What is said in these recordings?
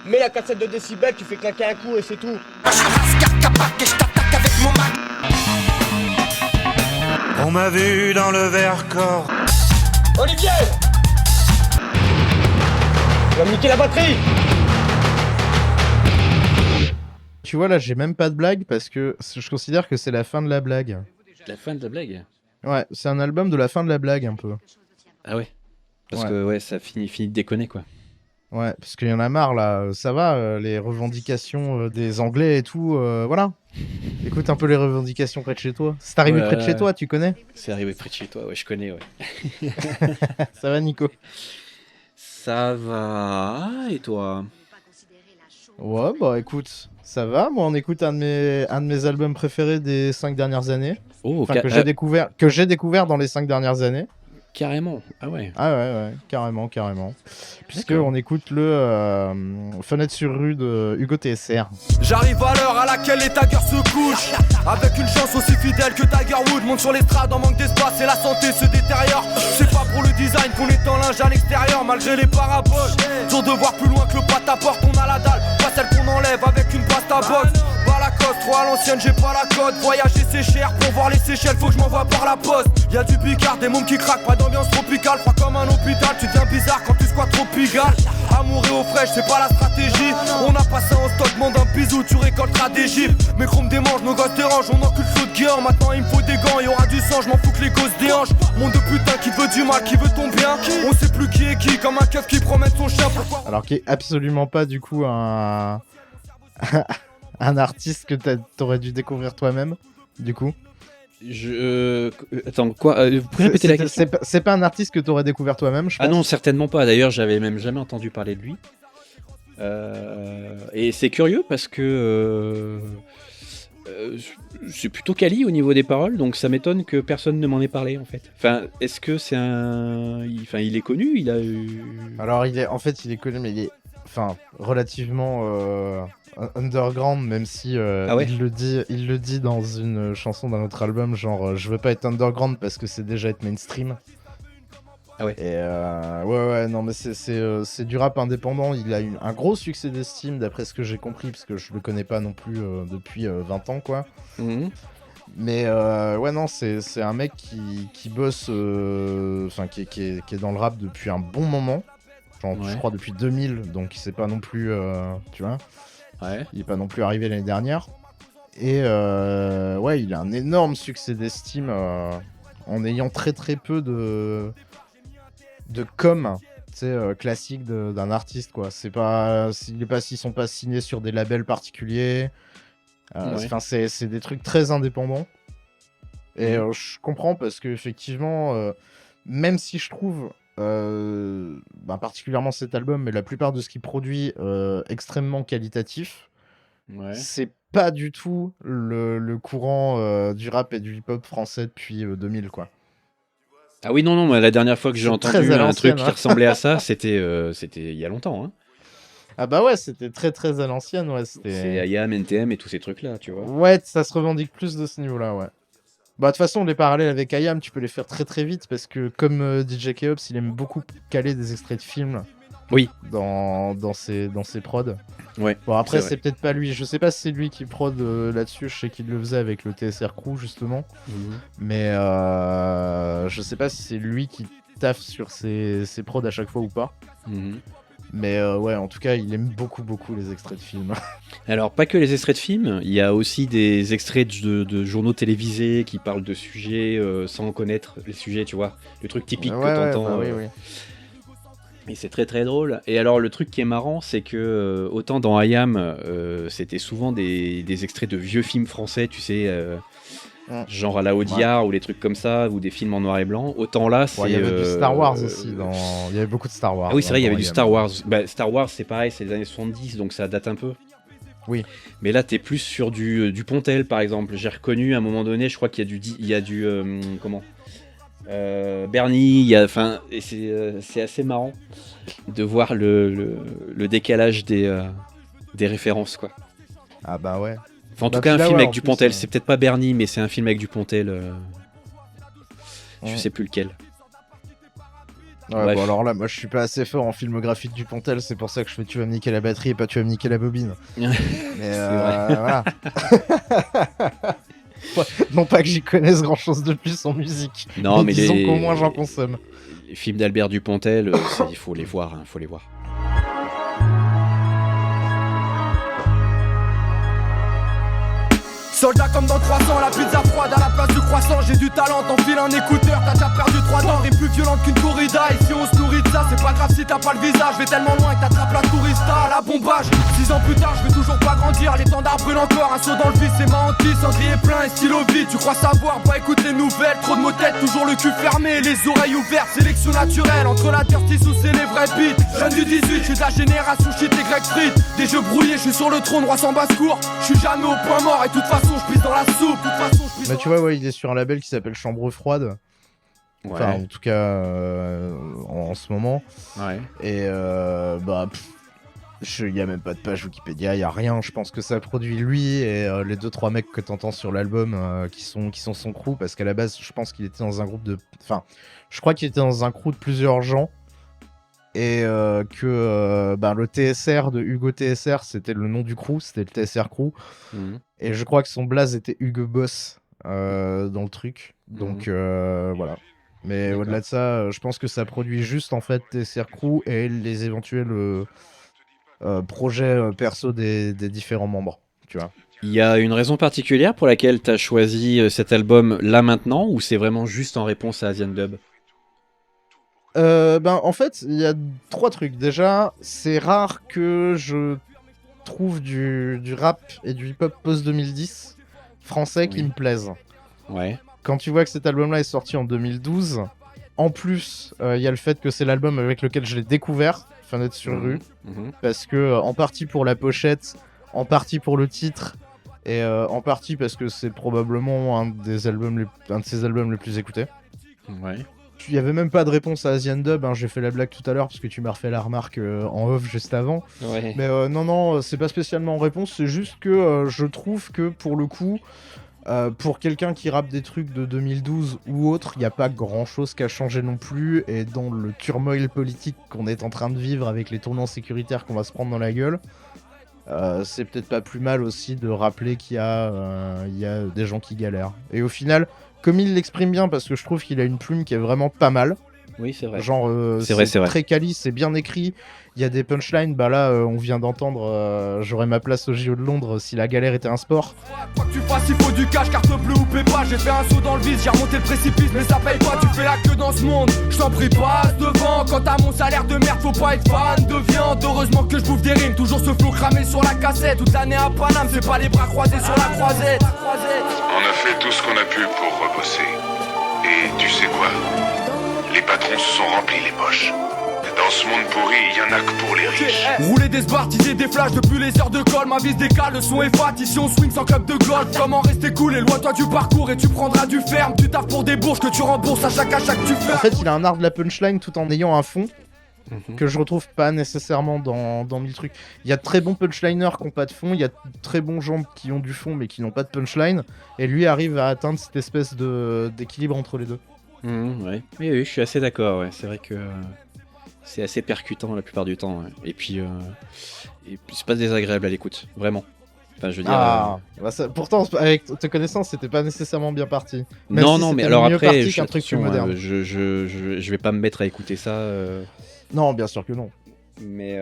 Mets la cassette de décibels, tu fais claquer un coup et c'est tout. On m'a vu dans le Vercors. Olivier! Tu vas me niquer la batterie! Tu vois, là, j'ai même pas de blague parce que je considère que c'est la fin de la blague. La fin de la blague. Ouais, c'est un album de la fin de la blague, un peu. Ah ouais. Parce Ouais. que ouais, ça finit de déconner quoi. Ouais, parce qu'il y en a marre, là. Ça va, les revendications des Anglais et tout, voilà. Écoute un peu les revendications près de chez toi. C'est arrivé près de chez toi, tu connais? C'est arrivé près de chez toi, ouais, je connais, ouais. Ça va, Nico? Ça va, et toi? Ouais, bah écoute, ça va. Moi, on écoute un de mes albums préférés des 5 dernières années. Oh, Enfin, que j'ai découvert dans les 5 dernières années. carrément, ah ouais. Ah ouais, carrément. Puisque D'accord. on écoute le Fenêtre sur rue de Hugo TSR. J'arrive à l'heure à laquelle les taggers se couchent. Avec une chance aussi fidèle que Tiger Woods monte sur l'estrade en manque d'espace et la santé se détériore. C'est pas pour le design qu'on est en linge à l'extérieur malgré les paraboles. Dur de voir plus loin que le pâte à porte, on a la dalle, pas celle qu'on enlève avec une pasta box. Pas la coste, trop à l'ancienne, j'ai pas la cote. Voyager c'est cher, pour voir les Seychelles faut que je m'envoie par la poste. Y'a du Picard, des mômes qui craquent, pas d'ambiance tropicale. Froid comme un hôpital, tu deviens bizarre quand tu squattes trop pigalle. Amour et eau fraîche, c'est pas la stratégie. On a passé en stock, demande un bisou, tu récolteras des gifs. Mes chromes démangent, nos gosses dérangent, on encule feu de guerre. Maintenant il me faut des gants, y aura du sang, je m'en fous que les gosses déhanchent. Monde de putain qui te veut du mal, qui veut ton bien. On sait plus qui est qui, comme un keuf qui promène son chien. Pourquoi Alors qui est absolument pas du coup un un artiste que t'aurais dû découvrir toi-même, du coup. Attends, quoi? Vous pouvez répéter la question? C'est pas un artiste que t'aurais découvert toi-même, je pense. Ah non, certainement pas. D'ailleurs, j'avais même jamais entendu parler de lui. Et c'est curieux parce que c'est plutôt quali au niveau des paroles, donc ça m'étonne que personne ne m'en ait parlé en fait. Enfin, est-ce que c'est un... Enfin, il est connu, il a eu... Alors il est connu, mais il est relativement underground, même si Ah ouais. il le dit dans une chanson d'un autre album, genre je veux pas être underground parce que c'est déjà être mainstream. Ah ouais. Et ouais, non, mais c'est du rap indépendant. Il a eu un gros succès d'estime, d'après ce que j'ai compris, parce que je le connais pas non plus depuis 20 ans, quoi. Mhm. Mais ouais, non, c'est un mec qui bosse, enfin, qui est dans le rap depuis un bon moment. Genre, Ouais. je crois depuis 2000, donc c'est pas non plus, tu vois, Ouais. il est pas non plus arrivé l'année dernière. Et ouais, il a un énorme succès d'estime en ayant très peu de com, tu sais, classique d'un artiste, quoi. C'est pas, s'ils sont pas signés sur des labels particuliers. Ouais. Enfin, c'est des trucs très indépendants. Et je comprends parce que effectivement, même si je trouve particulièrement cet album, mais la plupart de ce qu'il produit extrêmement qualitatif, Ouais. c'est pas du tout le courant du rap et du hip-hop français depuis 2000, quoi. Ah oui, non, la dernière fois que j'ai C'est entendu très à un l'ancienne, truc qui hein. ressemblait à ça, c'était il y a longtemps. Hein. Ah bah ouais, c'était très à l'ancienne, ouais. C'est IAM, NTM et tous ces trucs-là, tu vois. Ouais, ça se revendique plus de ce niveau-là, ouais. Bah de toute façon, les parallèles avec IAM, tu peux les faire très vite parce que comme DJ Keops, il aime beaucoup caler des extraits de films. Oui. Dans ses prods. Ouais. Bon après, c'est c'est peut-être pas lui. Je sais pas si c'est lui qui prod là-dessus. Je sais qu'il le faisait avec le TSR Crew justement. Mhm. Mais je sais pas si c'est lui qui taffe sur ses prods à chaque fois ou pas. Mhm. Mais ouais, en tout cas, il aime beaucoup les extraits de films. Alors, pas que les extraits de films, il y a aussi des extraits de journaux télévisés qui parlent de sujets sans connaître les sujets, tu vois. Le truc typique Ouais, que t'entends. oui. Et c'est très drôle. Et alors, le truc qui est marrant, c'est que autant dans IAM, c'était souvent des extraits de vieux films français, tu sais, genre à la Audiard ou les trucs comme ça, ou des films en noir et blanc. Autant là, c'est. Il y avait du Star Wars aussi. Il y avait beaucoup de Star Wars. Ah oui, c'est vrai, il y avait du IAM. Star Wars. Bah, Star Wars, c'est pareil, c'est les années 70, donc ça date un peu. Oui. Mais là, t'es plus sur du Pontel, par exemple. J'ai reconnu à un moment donné, je crois qu'il y a du comment Bernie, et c'est assez marrant de voir le décalage des références, quoi. Ah bah ouais. Enfin, en tout Bah, cas, un puis là, film ouais, avec en du plus, Pontel. C'est peut-être pas Bernie, mais c'est un film avec du Pontel. Je Ouais. sais plus lequel. Ouais, Bref. bon, alors là, moi, je suis pas assez fort en filmographie de Dupontel, c'est pour ça que je fais tu vas me niquer la batterie et pas tu vas me niquer la bobine. Mais vrai. voilà. Ouais, non pas que j'y connaisse grand chose de plus en musique. Non, mais disons qu'au moins j'en consomme. les films d'Albert Dupontel, il faut les voir, faut les voir. Soldat comme dans 300, la pizza froide à la place du croissant. J'ai du talent, t'enfiles un écouteur, t'as déjà perdu 3 dents. Rime plus violente qu'une corrida, ici on se nourrit de ça. C'est pas grave si t'as pas le visage, vais tellement loin que t'attrapes la tourista. La bombage, 6 ans plus tard, je vais toujours pas grandir. L'étendard brûle encore, un saut dans le vide, c'est ma hantise. Cendrier plein et stylo vide, tu crois savoir, bah écoute les nouvelles. Trop de mots tête, toujours le cul fermé, les oreilles ouvertes. Sélection naturelle, entre la dirty sous c'est les vrais beats. Jeune du 18, je suis de la génération shit et grec frites. Des jeux brouillés, je suis sur le trône, roi sans basse-cour. Je suis jamais au point mort et de toute façon je pisse dans la soupe. Mais tu vois, ouais, il est sur un label qui s'appelle Chambre Froide. Ouais. Enfin, en tout cas, en ce moment. Ouais. Et bah, il y a même pas de page Wikipédia, il y a rien. Je pense que ça produit lui et les 2-3 mecs que t'entends sur l'album qui sont son crew. Parce qu'à la base, je pense qu'il était dans un groupe de. Enfin, je crois qu'il était dans un crew de plusieurs gens. Et que le TSR de Hugo TSR, c'était le nom du crew, c'était le TSR crew. Mhm. Et je crois que son blaze était Hugo Boss dans le truc. Donc voilà. Mais D'accord. au-delà de ça, je pense que ça produit juste en fait TSR crew et les éventuels projets perso des différents membres. Tu vois. Il y a une raison particulière pour laquelle tu as choisi cet album là maintenant, ou c'est vraiment juste en réponse à Asian Dub? En fait, il y a 3 trucs. Déjà, c'est rare que je trouve du rap et du hip-hop post-2010 français qui Oui. me plaisent. Ouais. Quand tu vois que cet album-là est sorti en 2012, en plus, il y a le fait que c'est l'album avec lequel je l'ai découvert, Fenêtre sur rue, Mhm. parce que en partie pour la pochette, en partie pour le titre, et en partie parce que c'est probablement un de ses albums les plus écoutés. Ouais. Il n'y avait même pas de réponse à Asian Dub, hein, j'ai fait la blague tout à l'heure parce que tu m'as refait la remarque en off juste avant. Ouais. Mais non, c'est pas spécialement en réponse, c'est juste que je trouve que pour le coup, pour quelqu'un qui rappe des trucs de 2012 ou autre, il n'y a pas grand chose qui a changé non plus. Et dans le turmoil politique qu'on est en train de vivre avec les tournants sécuritaires qu'on va se prendre dans la gueule, c'est peut-être pas plus mal aussi de rappeler qu'il y a des gens qui galèrent. Et au final, comme il l'exprime bien, parce que je trouve qu'il a une plume qui est vraiment pas mal. Oui, c'est vrai. Genre, C'est vrai. très quali, c'est bien écrit. Il y a des punchlines. Bah là, on vient d'entendre j'aurais ma place au JO de Londres si la galère était un sport. Quoi que tu fasses, il faut du cash, carte bleue ou pépa. J'ai fait un saut dans le vide, j'ai remonté le précipice, mais ça paye pas. Tu fais la queue dans ce monde, je t'en prie, passe devant. Quand t'as mon salaire de merde, faut pas être fan de viande. Heureusement que je bouffe des rimes, toujours ce flow cramé sur la cassette. Toute l'année à Paname, c'est pas les bras croisés sur la croisette. On a fait tout ce qu'on a pu pour rebosser. Et tu sais quoi? Les patrons se sont remplis les poches. Dans ce monde pourri, il y en a que pour les riches. Rouler des sbarres, teaser des flashs depuis les heures de colle. Ma vie se décale, le son est fat, ici on swing sans club de golf. Comment rester cool, éloigne-toi du parcours et tu prendras du ferme. Tu taffes pour des bourses que tu rembourses à chaque que tu fais. En fait, il a un art de la punchline tout en ayant un fond Mhm. que je retrouve pas nécessairement dans 1000 trucs. Il y a de très bons punchliners qui ont pas de fond, il y a de très bons gens qui ont du fond mais qui n'ont pas de punchline. Et lui arrive à atteindre cette espèce d'équilibre entre les deux. Ouais. Oui, je suis assez d'accord. Ouais. C'est vrai que c'est assez percutant la plupart du temps. Ouais. Et puis c'est pas désagréable à l'écoute, vraiment. Enfin, je veux dire. Pourtant, avec te connaissant, c'était pas nécessairement bien parti. Même Non, si non, mais c'était alors mieux après, parti qu'un truc plus attention, moderne. je vais pas me mettre à écouter ça. Non, bien sûr que non. Mais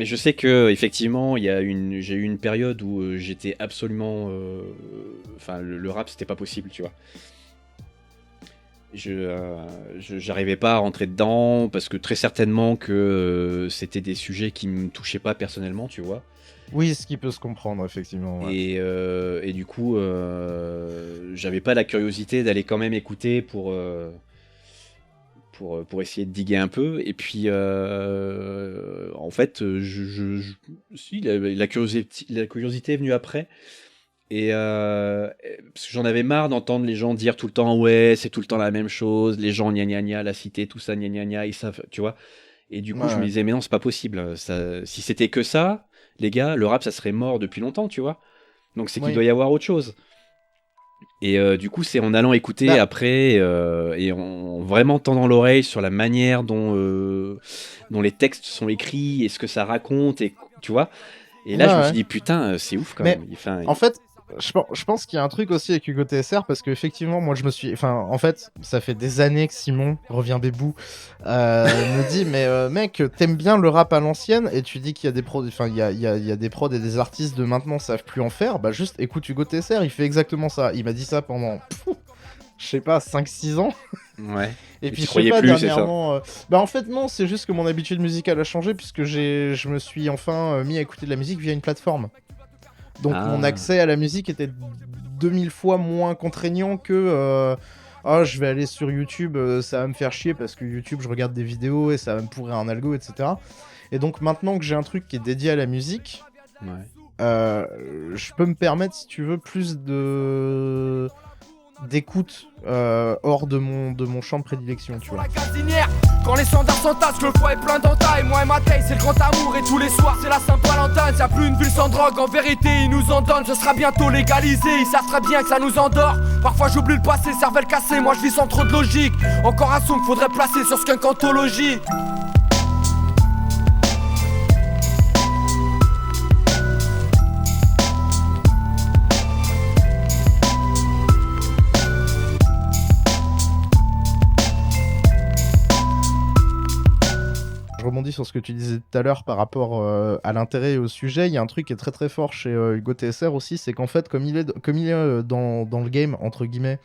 je sais que effectivement, j'ai eu une période où j'étais absolument, enfin, le rap c'était pas possible, tu vois. J'arrivais pas à rentrer dedans parce que très certainement que c'était des sujets qui me touchaient pas personnellement, tu vois. Oui, ce qui peut se comprendre, effectivement. Ouais. Et du coup, j'avais pas la curiosité d'aller quand même écouter pour essayer de diguer un peu. Et puis, en fait, si, la curiosité est venue après. Et parce que j'en avais marre d'entendre les gens dire tout le temps ouais, c'est tout le temps la même chose, les gens gna gna gna, la cité, tout ça gna gna gna, ils savent, tu vois. Et du coup, je me disais mais non, c'est pas possible. Si c'était que ça, les gars, le rap ça serait mort depuis longtemps, tu vois. Donc c'est qu'il doit y avoir autre chose. Et du coup, c'est en allant écouter Bah. après et en vraiment tendant l'oreille sur la manière dont les textes sont écrits et ce que ça raconte, et tu vois. Et là, Ouais, je me ouais. suis dit, putain, c'est ouf quand Mais même. Enfin, En fait, je pense qu'il y a un truc aussi avec Hugo TSR parce qu'effectivement, moi je me suis. Enfin, en fait, ça fait des années que Simon, revient Bébou, me dit mais mec, t'aimes bien le rap à l'ancienne et tu dis qu'il y a des prods. Enfin, il y a des prods et des artistes de maintenant savent plus en faire. Bah, juste écoute Hugo TSR, il fait exactement ça. Il m'a dit ça pendant. Je sais pas, 5-6 ans. ouais. Et Et puis tu je sais croyais pas, plus, c'est ça. dernièrement. Bah en fait non, c'est juste que mon habitude musicale a changé puisque je me suis enfin mis à écouter de la musique via une plateforme. Donc Ah. mon accès à la musique était 2000 fois moins contraignant que oh, je vais aller sur YouTube, ça va me faire chier parce que YouTube je regarde des vidéos et ça va me pourrir un algo, etc. Et donc maintenant que j'ai un truc qui est dédié à la musique, Ouais. je peux me permettre, si tu veux, plus d'écoute hors de mon champ de prédilection, tu Sur vois. la gazinière, quand les standards s'entassent, que le foie est plein d'entailles. Moi et ma taille, c'est le grand amour. Et tous les soirs, c'est la Saint-Valentin. Y'a plus une ville sans drogue, en vérité, ils nous en donnent. Ce sera bientôt légalisé, ils savent très bien que ça nous endort. Parfois, j'oublie le passé, cervelle cassée. Moi, je vis sans trop de logique. Encore un son qu'il faudrait placer sur Skunk Anthologie. Je rebondis sur ce que tu disais tout à l'heure par rapport à l'intérêt et au sujet. Il y a un truc qui est très très fort chez Hugo TSR aussi, c'est qu'en fait, comme il est dans le game, entre guillemets,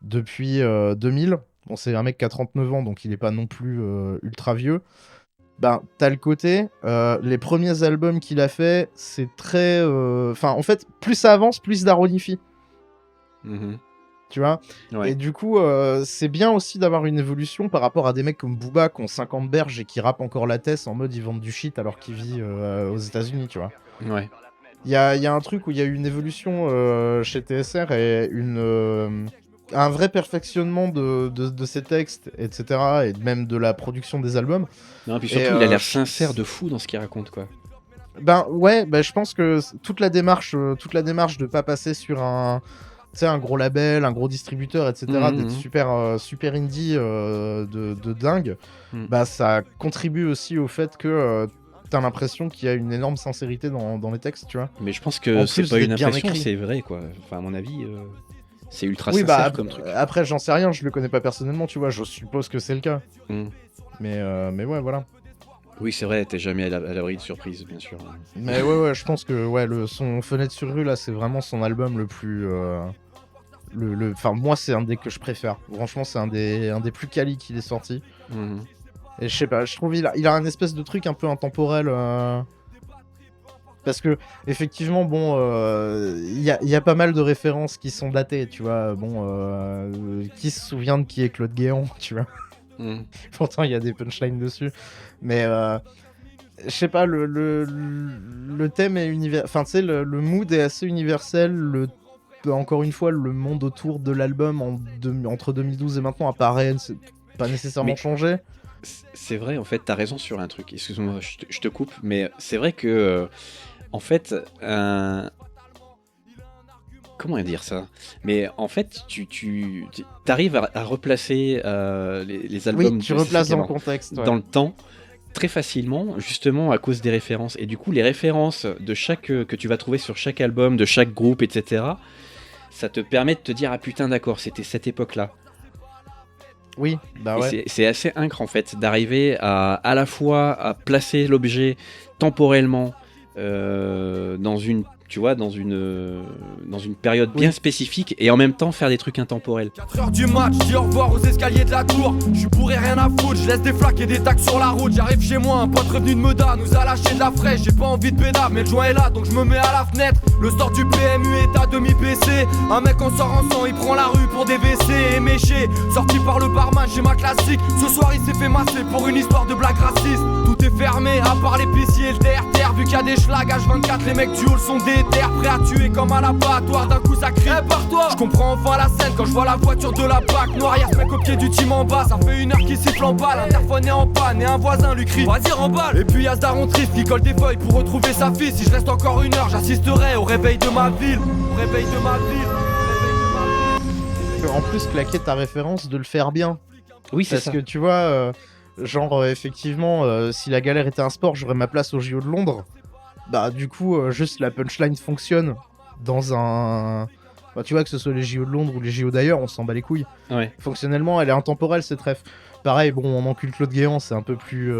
depuis 2000, bon, c'est un mec qui a 39 ans, donc il est pas non plus ultra vieux. Ben, t'as le côté, les premiers albums qu'il a fait, c'est très... Enfin, en fait, plus ça avance, plus ça daronifie, Mhm. tu vois. Ouais. Et du coup, c'est bien aussi d'avoir une évolution par rapport à des mecs comme Booba qui ont 50 berges et qui rappent encore la tête en mode ils vendent du shit alors qu'il vit aux États-Unis, tu vois. Ouais. Il y a un truc où il y a eu une évolution chez TSR et un vrai perfectionnement de ses textes, etc. Et même de la production des albums. Non, puis Et, surtout, il a l'air je- sincère de fou dans ce qu'il raconte, quoi. Ben ouais, ben, je pense que toute la démarche de pas passer sur un gros label, un gros distributeur, etc., Mhm, d'être mhm. super indie de dingue, Mhm. bah ça contribue aussi au fait que t'as l'impression qu'il y a une énorme sincérité dans les textes, tu vois. Mais je pense que En c'est plus pas une d'être bien impression, écrit. c'est vrai, quoi. Enfin, à mon avis, c'est ultra Oui, sincère bah comme truc. après j'en sais rien, je le connais pas personnellement, tu vois, je suppose que c'est le cas. Mm. Mais ouais, voilà. Oui, c'est vrai, t'es jamais à l'abri de surprise, bien sûr. Mais ouais, je pense que ouais, son Fenêtre sur rue là, c'est vraiment son album le plus. Enfin, moi, c'est un des que je préfère. Franchement, c'est un des plus quali qu'il est sorti. Mhm. Et je sais pas, je trouve il a un espèce de truc un peu intemporel. Parce que, effectivement, bon, il y a pas mal de références qui sont datées, tu vois. Bon, qui se souvient de qui est Claude Guéant, tu vois. Mm. Pourtant, il y a des punchlines dessus. Mais, je sais pas, le thème est universel. Enfin, tu sais, le mood est assez universel. Encore une fois, le monde autour de l'album entre 2012 et maintenant apparaît, c'est pas nécessairement Mais- changé. C'est vrai, en fait, t'as raison sur un truc. Excuse-moi, je te coupe, mais c'est vrai que, en fait, comment dire ça? Mais en fait, tu arrives à replacer les albums Oui, tu de replaces dans le Safety contexte. Ouais. dans le temps très facilement, justement à cause des références. Et du coup, les références de que tu vas trouver sur chaque album, de chaque groupe, etc., ça te permet de te dire, ah putain, d'accord, c'était cette époque-là. Oui, bah Et ouais. c'est assez incre en fait d'arriver à la fois à placer l'objet temporellement dans une, tu vois, dans une période bien spécifique et en même temps faire des trucs intemporels. 4h du match, dis au revoir aux escaliers de la tour. J'suis bourré, rien à foutre, je laisse des flaques et des tacs sur la route. J'arrive chez moi, un pote revenu de Meda nous a lâché de la fraîche. J'ai pas envie de pédale, mais le joint est là donc je me mets à la fenêtre. Le store du PMU est à demi baissé. Un mec en sort en sang, il prend la rue pour des WC éméchés. Sorti par le barman, j'ai ma classique. Ce soir il s'est fait masser pour une histoire de blague raciste. Tout est fermé, à part l'épicier et le terre-terre. Vu qu'il y a des schlags H24, les mecs du hall sont déter. Prêts à tuer comme à l'abattoir, d'un coup ça crie par-toi. Je comprends enfin la scène quand je vois la voiture de la BAC noire. Y'a ce mec au pied du team en bas, ça fait 1 heure qu'il siffle en bas. L'interphone est en panne et un voisin lui crie vas-y remballe. Et puis y'a ce daron triste qui colle des feuilles pour retrouver sa fille. Si je reste encore 1 heure, j'assisterai au réveil de ma ville. Au réveil de ma ville. Au réveil de ma ville. en plus claquer ta référence de le faire bien. Oui, c'est Parce ça. que tu vois, effectivement, si la galère était un sport, j'aurais ma place au JO de Londres. Bah, du coup, juste la punchline fonctionne dans un. Bah, tu vois, que ce soit les JO de Londres ou les JO d'ailleurs, on s'en bat les couilles. Ouais. Fonctionnellement, elle est intemporelle, cette ref. Pareil, bon, on encule Claude Guéant, c'est un peu plus.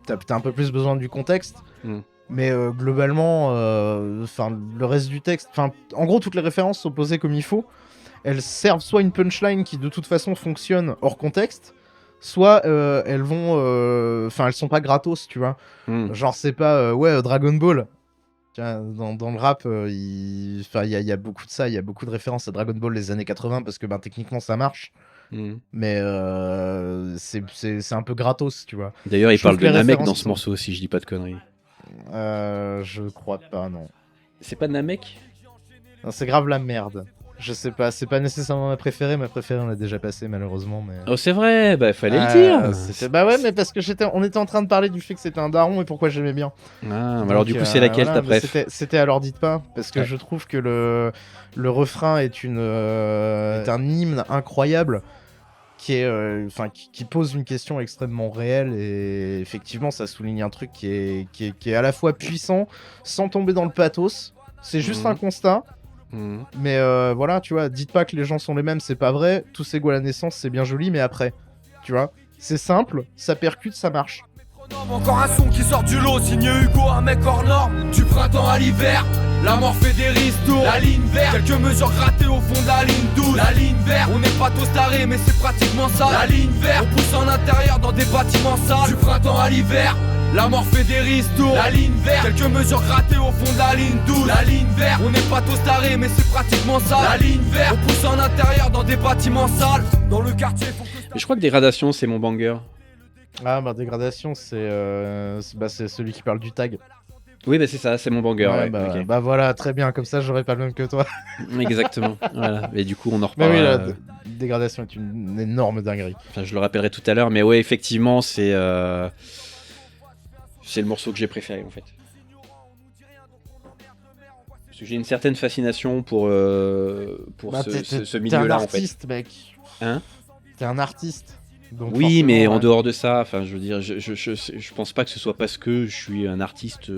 T'as un peu plus besoin du contexte. Mais globalement, le reste du texte. En gros, toutes les références sont posées comme il faut. Elles servent soit une punchline qui de toute façon fonctionne hors contexte, soit elles sont pas gratos, tu vois. Genre, c'est pas Dragon Ball. Tiens, dans le rap, il y a beaucoup de ça, il y a beaucoup de références à Dragon Ball des années 80 parce que techniquement ça marche. Mais c'est un peu gratos, tu vois. D'ailleurs, il Je trouve parle que de les Namek références dans ce sont- morceau, si je dis pas de conneries. Je crois pas, non. C'est pas Namek? Non, c'est grave la merde. Je sais pas, c'est pas nécessairement ma préférée on l'a déjà passée malheureusement. Mais... Oh, c'est vrai, bah fallait le dire. Bah ouais, mais parce que on était en train de parler du fait que c'était un daron et pourquoi j'aimais bien. Ah, mais alors du coup, c'est laquelle ta mais préf? C'était alors dites pas, parce que Ouais. je trouve que le refrain est un hymne incroyable qui est, qui pose une question extrêmement réelle et effectivement ça souligne un truc qui est à la fois puissant sans tomber dans le pathos. C'est juste un constat. Mais voilà, tu vois, dites pas que les gens sont les mêmes, c'est pas vrai. Tous égaux à la naissance, c'est bien joli, mais après, tu vois, c'est simple, ça percute, ça marche. Encore un son qui sort du lot, signé Hugo, un mec hors norme. Du printemps à l'hiver, la mort fait des ristours. La ligne verte, quelques mesures grattées au fond de la ligne 12. La ligne verte, on n'est pas tous tarés, mais c'est pratiquement ça. La ligne verte, on pousse en intérieur dans des bâtiments sales. Du printemps à l'hiver, la mort fait des ristours. La ligne verte, quelques mesures grattées au fond de la ligne 12. La ligne verte, on n'est pas tous tarés, mais c'est pratiquement ça. La ligne verte, on pousse en intérieur dans des bâtiments sales. Dans le quartier, faut que... Mais je crois que Dégradation, c'est mon banger. Ah, dégradation, c'est celui qui parle du tag. Oui, bah c'est ça, c'est mon banger. Ouais, ok. Bah voilà, très bien, comme ça j'aurais pas le même que toi. Exactement. Voilà. Et du coup, on en Mais reparle. oui, la dégradation est une énorme dinguerie. Enfin, je le rappellerai tout à l'heure, mais ouais, effectivement, c'est le morceau que j'ai préféré en fait. Parce que j'ai une certaine fascination pour ce T'es un milieu-là en fait. artiste, mec. Hein ? T'es un artiste. Donc Oui, mais forcément, en dehors de ça, enfin, je veux dire, je pense pas que ce soit parce que je suis un artiste,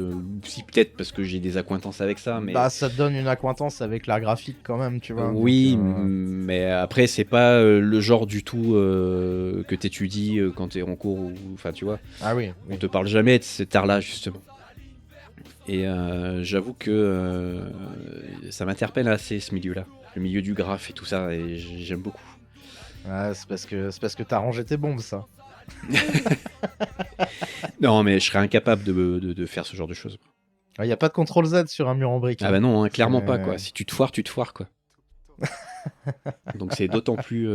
si peut-être parce que j'ai des accointances avec ça, mais Bah, ça te donne une accointance avec l'art graphique quand même, tu vois. oui, donc, mais après c'est pas le genre du tout que t'étudies quand t'es en cours, enfin tu vois, Ah oui. on te parle jamais de cet art-là justement. Et j'avoue que ça m'interpelle assez ce milieu-là, le milieu du graphe et tout ça, et j'aime beaucoup. Ah, c'est parce que t'as rangé tes bombes, ça. Non, mais je serais incapable de faire ce genre de choses. Il y a pas de contrôle Z sur un mur en briques. Ah bah non, hein, clairement pas quoi. Si tu te foires quoi. Donc c'est d'autant plus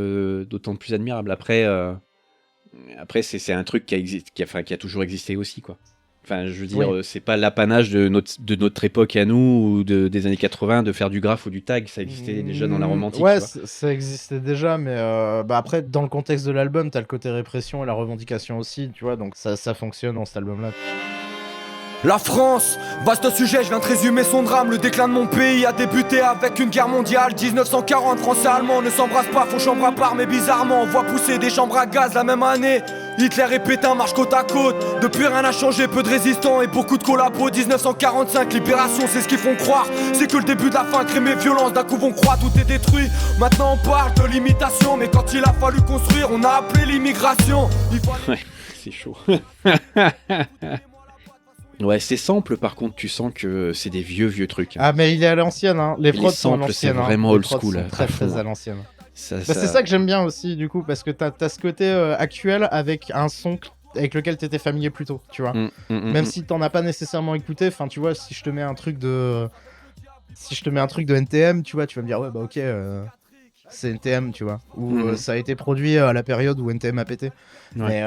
admirable. Après c'est un truc qui a toujours existé aussi quoi. Enfin, je veux dire, c'est pas l'apanage de notre époque à nous ou des années 80 de faire du graphe ou du tag. Ça existait déjà dans la Rome antique. Ouais, tu vois. ça existait déjà, mais après, dans le contexte de l'album, t'as le côté répression et la revendication aussi, tu vois, donc ça fonctionne dans cet album-là. La France, vaste sujet, je viens de résumer son drame. Le déclin de mon pays a débuté avec une guerre mondiale. 1940, Français et Allemands ne s'embrassent pas, font chambre à part. Mais bizarrement, on voit pousser des chambres à gaz la même année. Hitler et Pétain marchent côte à côte. Depuis rien n'a changé, peu de résistants et beaucoup de collabos. 1945, libération, c'est ce qu'ils font croire. C'est que le début de la fin, crime et violence. D'un coup vont croire, tout est détruit. Maintenant on parle de l'imitation, mais quand il a fallu construire, on a appelé l'immigration. Ouais, c'est chaud. Ouais, c'est sample par contre, tu sens que c'est des vieux trucs. Ah, mais il est à l'ancienne, hein. Les prods sont à samples, l'ancienne. c'est vraiment old Les prods school, sont à très fond. très à l'ancienne. Ça- C'est ça que j'aime bien aussi, du coup, parce que t'as ce côté actuel avec un son avec lequel t'étais familier plus tôt, tu vois. Même si t'en as pas nécessairement écouté, enfin, tu vois, si je te mets un truc de NTM, tu vois, tu vas me dire, ouais, bah ok, c'est NTM, tu vois. Ou ça a été produit à la période où NTM a pété. Ouais. Mais,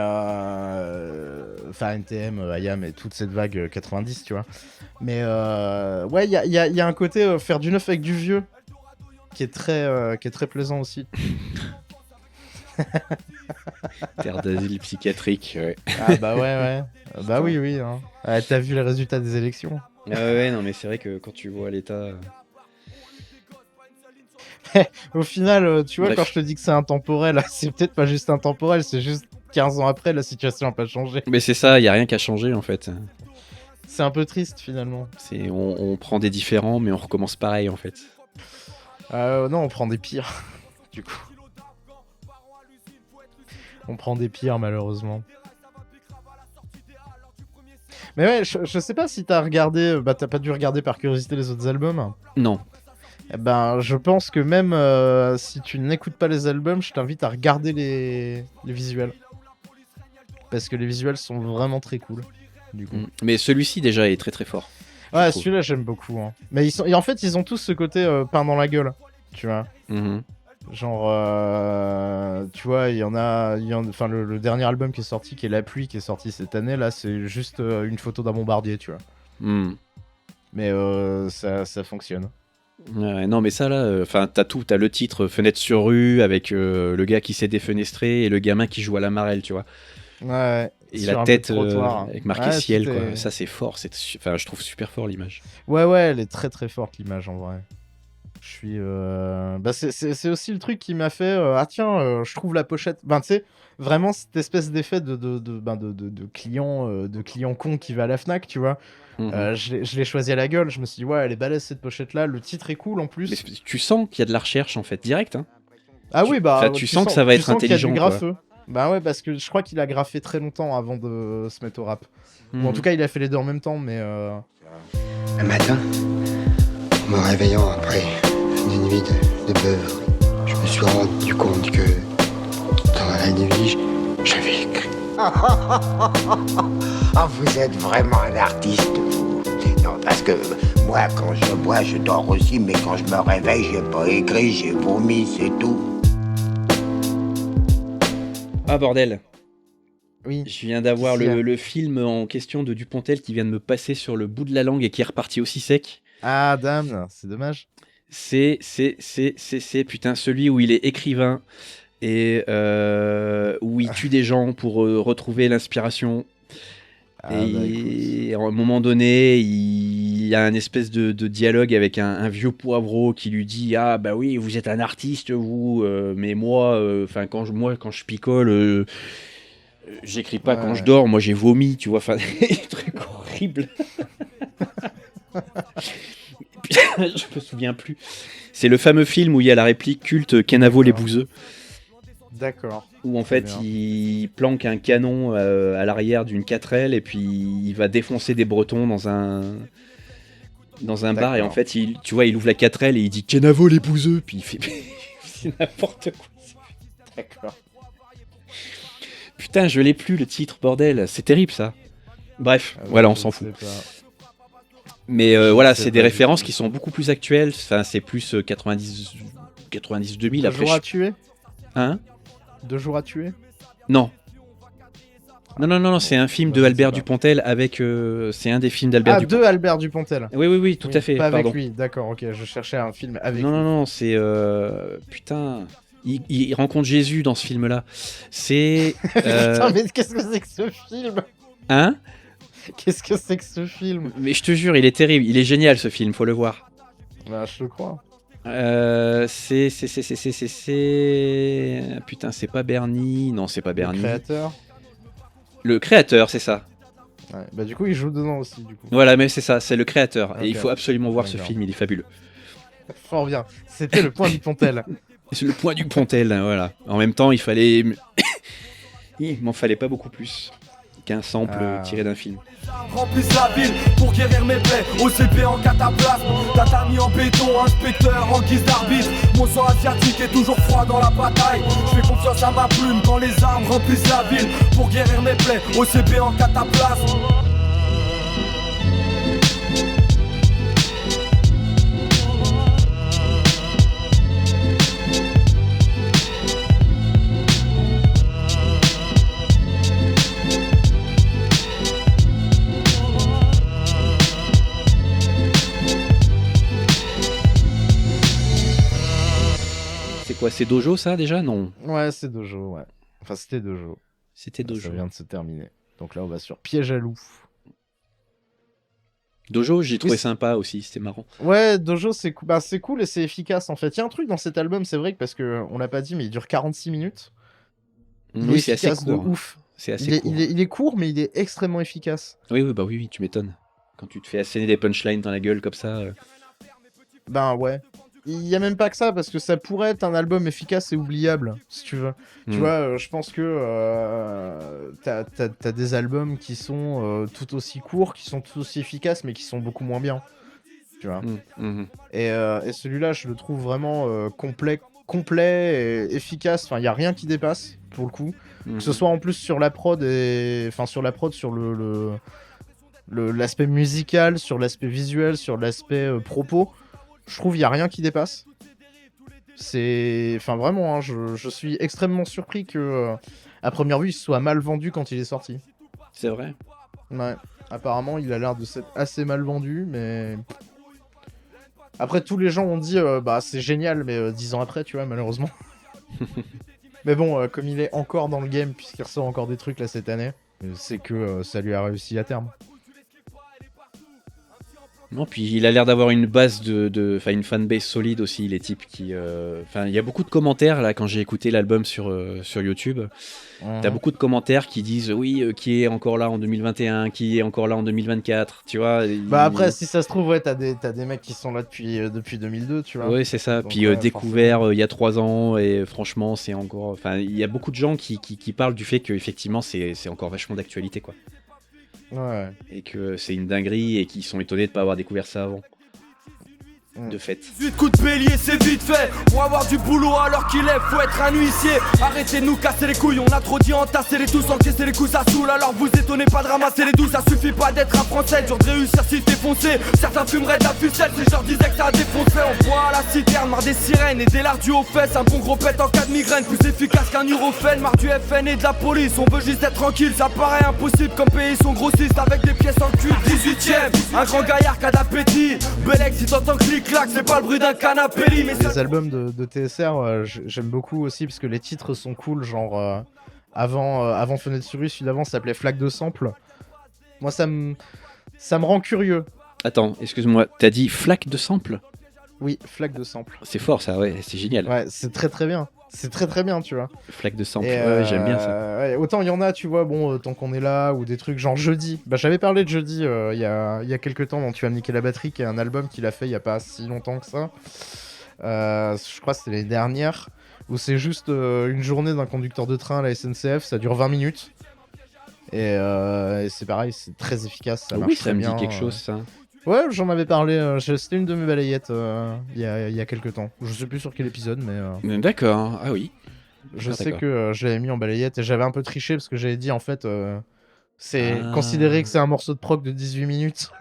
enfin, NTM, IAM et toute cette vague 90, tu vois. Mais, ouais, il y a un côté faire du neuf avec du vieux qui est très plaisant aussi. Terre d'asile psychiatrique, ouais. Ah bah ouais. Bah oui. Hein. Ah, t'as vu les résultats des élections? Ah ouais, non mais c'est vrai que quand tu vois l'état... Au final, tu vois, Bref. quand je te dis que c'est intemporel, c'est peut-être pas juste intemporel, c'est juste 15 ans après, la situation n'a pas changé. Mais c'est ça, il y a rien qu'à changer en fait. C'est un peu triste finalement. On prend des différents, mais on recommence pareil en fait. Non, on prend des pires, du coup. On prend des pires, malheureusement. Mais ouais, je sais pas si t'as regardé... Bah, t'as pas dû regarder par curiosité les autres albums. Non. Eh ben, je pense que même si tu n'écoutes pas les albums, je t'invite à regarder les visuels. Parce que les visuels sont vraiment très cool, du coup. Mais celui-ci déjà est très très fort. Ouais, trouve. celui-là, j'aime beaucoup. Hein. Mais et en fait, ils ont tous ce côté peint dans la gueule, tu vois. Mhm. Genre, tu vois, enfin, le dernier album qui est sorti, qui est La Pluie, qui est sorti cette année, là, c'est juste une photo d'un bombardier, tu vois. Mm. Mais ça fonctionne. Ouais, non, mais ça là, enfin, t'as tout, t'as le titre Fenêtre sur rue avec le gars qui s'est défenestré et le gamin qui joue à la marelle, tu vois. Ouais. Et sur la un tête bout de trottoir. avec marqué Ouais, ciel, tout quoi. est- Ça, c'est fort. Enfin, je trouve super fort l'image. Ouais, elle est très très forte l'image en vrai. Je suis. Bah, c'est aussi le truc qui m'a fait. Ah tiens, je trouve la pochette. Ben, tu sais, vraiment cette espèce d'effet de client con qui va à la Fnac, tu vois. Mhm. Je l'ai choisi à la gueule. Je me suis dit, ouais, elle est balèze cette pochette là. Le titre est cool en Mais plus. tu sens qu'il y a de la recherche en fait, direct. Hein. Ah oui, bah. Enfin, tu sens que ça va tu être sens qu'il y a du intelligent, quoi. graffeux. Bah ouais, parce que je crois qu'il a graffé très longtemps avant de se mettre au rap. Ou en Mhm. tout cas, il a fait les deux en même temps, mais. Un matin, en me réveillant après une nuit de beuverie, je me suis rendu compte que dans la nuit, j'avais écrit. Ah, vous êtes vraiment un artiste, vous. Non, parce que moi, quand je bois, je dors aussi, mais quand je me réveille, j'ai pas écrit, j'ai vomi, c'est tout. Ah bordel, Oui. je viens d'avoir Qu'est-ce qu'il y a le film en question de Dupontel qui vient de me passer sur le bout de la langue et qui est reparti aussi sec. Ah, dame, c'est dommage. C'est putain celui où il est écrivain et où il tue des gens pour retrouver l'inspiration. Ah, bah, Et à un moment donné, il y a un espèce de dialogue avec un vieux poivreau qui lui dit ah bah oui vous êtes un artiste vous mais moi enfin quand je picole j'écris pas quand je Ouais. dors, moi j'ai vomi, tu vois, enfin des trucs horribles. Je me souviens plus. C'est le fameux film où il y a la réplique culte Kenavo les bouseux, D'accord. où en Très fait bien. il planque un canon à l'arrière d'une 4L et puis il va défoncer des Bretons dans un bar et en D'accord. fait tu vois il ouvre la 4L et il dit Kenavo les bouseux puis il fait c'est n'importe quoi. D'accord. Putain, je l'ai plus le titre, bordel, c'est terrible ça. Bref, Ah, voilà, on je s'en sais fout. pas. Mais Je voilà, sais c'est pas des du références tout. qui sont beaucoup plus actuelles. Enfin, c'est plus 90 2000 Deux après. jours à tuer Hein 2 jours à tuer Non. Non, c'est un film Bah, de je sais Albert pas. Dupontel avec. C'est un des films d'Albert Ah, Dupontel. de Albert Dupontel. Oui, tout Oui, à fait. Pas Pardon. avec lui, d'accord, ok. Je cherchais un film avec Non, lui. non, c'est. Putain. Il rencontre Jésus dans ce film-là. C'est. Putain, mais qu'est-ce que c'est que ce film Hein Qu'est-ce que c'est que ce film Mais je te jure, il est terrible. Il est génial ce film, faut le voir. Bah, je le crois. C'est. Putain, c'est pas Bernie. Non, c'est pas Le Bernie. créateur. Le créateur, c'est ça. Ouais. Bah, du coup, il joue dedans aussi, du coup. Voilà, mais c'est ça, c'est le créateur. Et il Ok. faut absolument voir ce D'accord. film, il est fabuleux. Fort bien. C'était le point du Pontel. C'est le point du Pontel, hein, voilà. En même temps, il fallait. Il m'en fallait pas beaucoup plus qu'un sample Ah. tiré d'un film. Remplissent la ville pour guérir mes plaies. OCP en cataplasme, tatami en béton, inspecteur en guise d'arbitre. Mon sang asiatique est toujours froid dans la bataille. Je fais confiance à ma plume quand les armes remplissent la ville pour guérir mes plaies. OCP en cataplasme. C'est quoi, c'est Dojo ça déjà? Non. Ouais, c'est Dojo, ouais. Enfin, c'était Dojo. C'était Ça Dojo. vient de se terminer. Donc là, on va sur Piège à loup. Dojo, j'ai trouvé Oui, sympa aussi, c'était marrant. Ouais, Dojo, c'est cool et c'est efficace en fait. Il y a un truc dans cet album, c'est vrai que parce que on l'a pas dit, mais il dure 46 minutes. Il est Oui, c'est assez efficace de court. ouf. C'est assez Il est, court. il est court, mais il est extrêmement efficace. Oui, oui, bah oui, tu m'étonnes. Quand tu te fais asséner des punchlines dans la gueule comme ça. Ben ouais. Il y a même pas que ça, parce que ça pourrait être un album efficace et oubliable, si tu veux. Tu vois, je pense que t'as des albums qui sont tout aussi courts, qui sont tout aussi efficaces, mais qui sont beaucoup moins bien. Tu vois. Et celui-là, je le trouve vraiment complet et efficace. Enfin, il y a rien qui dépasse, pour le coup. Que ce soit en plus sur la prod, sur l'aspect musical, sur l'aspect visuel, sur l'aspect propos. Je trouve qu'il y a rien qui dépasse. Enfin vraiment, hein, je suis extrêmement surpris que à première vue il soit mal vendu quand il est sorti. C'est vrai. Ouais. Apparemment il a l'air de s'être assez mal vendu, mais après tous les gens ont dit bah c'est génial, mais 10 ans après, tu vois, malheureusement. Mais bon, comme il est encore dans le game puisqu'il ressort encore des trucs là cette année, c'est que ça lui a réussi à terme. Non, puis il a l'air d'avoir une base enfin une fanbase solide aussi, les types qui. Enfin, il y a beaucoup de commentaires là quand j'ai écouté l'album sur YouTube. T'as beaucoup de commentaires qui disent oui, qui est encore là en 2021, qui est encore là en 2024, tu vois. Bah après, si ça se trouve, ouais, t'as des mecs qui sont là depuis 2002, tu vois. Oui, c'est ça. Donc, Puis ouais, découvert il y a 3 ans, et franchement, c'est encore. Enfin, il y a beaucoup de gens qui parlent du fait qu'effectivement, c'est encore vachement d'actualité, quoi. Ouais. Et que c'est une dinguerie et qu'ils sont étonnés de pas avoir découvert ça avant. De fait. 18 coups de bélier, c'est vite fait. Pour avoir du boulot alors qu'il est, faut être un huissier. Arrêtez de nous casser les couilles, on a trop dit entasser les tous, encaisser les coups ça saoule. Alors vous étonnez pas de ramasser les douces, ça suffit pas d'être un français. Dur de réussir si t'es foncé. Certains fumeraient de la ficelle si je leur disais que ça a défoncé. On voit à la citerne, marre des sirènes et des lardus aux fesses. Un bon gros pète en cas de migraine, plus efficace qu'un Nurofen. Marre du FN et de la police, on veut juste être tranquille. Ça paraît impossible comme pays sont grossistes avec des pièces en cul. 18ème, un grand gaillard qui a d'appétit. Belek si t'entends clic-clac, c'est pas le bruit d'un canapé. Mais les albums de TSR, j'aime beaucoup aussi parce que les titres sont cool. Genre, avant Fenêtre sur rue, celui d'avant s'appelait Flaque de Sample. Moi, ça me rend curieux. Attends, excuse-moi, t'as dit flaque de sample? Oui, Flaque de Sample. C'est fort ça, ouais, c'est génial. Ouais, c'est très très bien. C'est très très bien, tu vois. Flaque de sample, Et, ouais, j'aime bien ça. ouais, autant il y en a, tu vois, bon, tant qu'on est là, ou des trucs genre Jeudi. Bah, j'avais parlé de Jeudi il y a quelques temps dans Tu vas me niquer la batterie, qui est un album qu'il a fait il y a pas si longtemps que ça. Je crois que c'était l'année dernière, où c'est juste une journée d'un conducteur de train à la SNCF, ça dure 20 minutes. Et c'est pareil, c'est très efficace, ça marche Oui, très ça me bien. dit quelque chose ça. Ouais, j'en avais parlé, c'était une de mes balayettes il y a quelques temps. Je sais plus sur quel épisode, mais D'accord, ah oui. je Ah, sais d'accord. que je l'avais mis en balayette et j'avais un peu triché parce que j'avais dit en fait c'est Ah. considéré que c'est un morceau de prog de 18 minutes.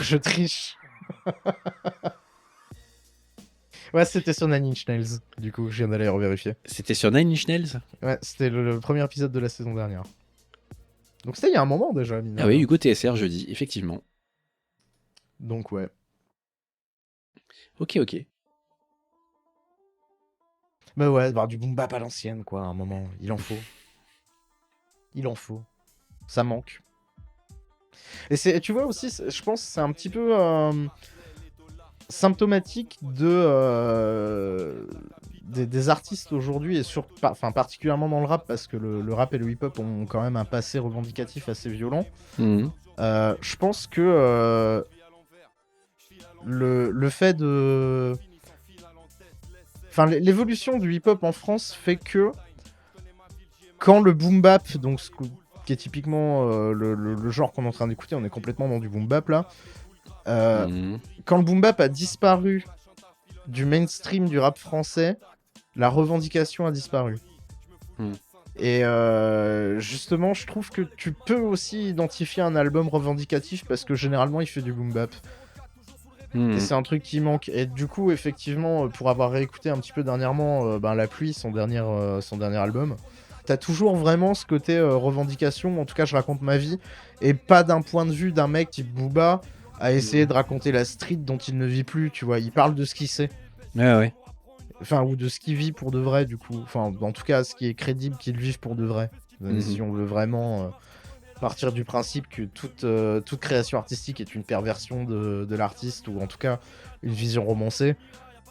Je triche. Ouais, c'était sur Nine Inch Nails, du coup, je viens d'aller revérifier. C'était sur Nine Inch Nails? Ouais, c'était le premier épisode de la saison dernière. Donc c'était il y a un moment déjà, mine de Ah oui, rien. Hugo TSR jeudi, effectivement. Donc ouais. Ok. Bah ouais, bah, du boom bap à l'ancienne, quoi, à un moment. Il en faut. Il en faut. Ça manque. Et tu vois aussi, je pense que c'est un petit peu symptomatique des artistes aujourd'hui, et particulièrement dans le rap, parce que le rap et le hip-hop ont quand même un passé revendicatif assez violent. Mhm. Je pense que le fait de... Enfin, l'évolution du hip-hop en France fait que quand le boom bap, donc qui est typiquement le genre qu'on est en train d'écouter, on est complètement dans du boom bap là. Quand le boom bap a disparu du mainstream du rap français, la revendication a disparu. Et justement, je trouve que tu peux aussi identifier un album revendicatif parce que généralement il fait du boom bap. Et c'est un truc qui manque. Et du coup, effectivement, pour avoir réécouté un petit peu dernièrement La Pluie, son dernier album, t'as toujours vraiment ce côté revendication. En tout cas, je raconte ma vie. Et pas d'un point de vue d'un mec type Booba à essayer de raconter la street dont il ne vit plus, tu vois. Il parle de ce qu'il sait. Ouais. Enfin, ou de ce qu'il vit pour de vrai, du coup. Enfin, en tout cas, ce qui est crédible qu'il vive pour de vrai. Si on veut vraiment partir du principe que toute création artistique est une perversion de l'artiste, ou en tout cas une vision romancée.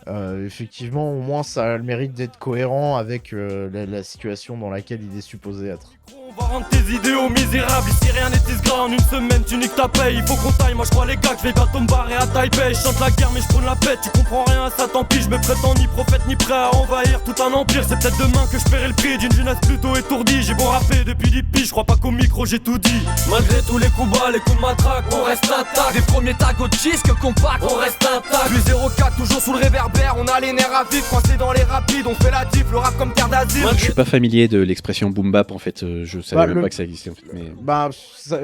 Effectivement, au moins ça a le mérite d'être cohérent avec la situation dans laquelle il est supposé être. On va rendre tes idéaux misérables, ici rien n'est gras. En une semaine tu niques ta paye, il faut qu'on taille. Moi je crois les gars que je vais bientôt me barrer à Taipei. Je chante la guerre mais je prône la paix, tu comprends rien, ça tant pis. Je me prétends ni prophète ni prêt à envahir tout un empire. C'est peut-être demain que je paierai le prix d'une jeunesse plutôt étourdie. J'ai beau rapper depuis 10 piges, je crois pas qu'au micro j'ai tout dit. Malgré tous les coups bas, les coups de matraque, on reste intact. Des premiers tags au disque compact, on reste intact. Plus 0,4 toujours sous le réverbère, on a les nerfs à vif, coincés dans les rapides, on fait la diff, le rap comme terre d'asile. Je suis pas familier de l'expression boom bap en fait, je savais même pas que ça existait en fait. Mais... Bah,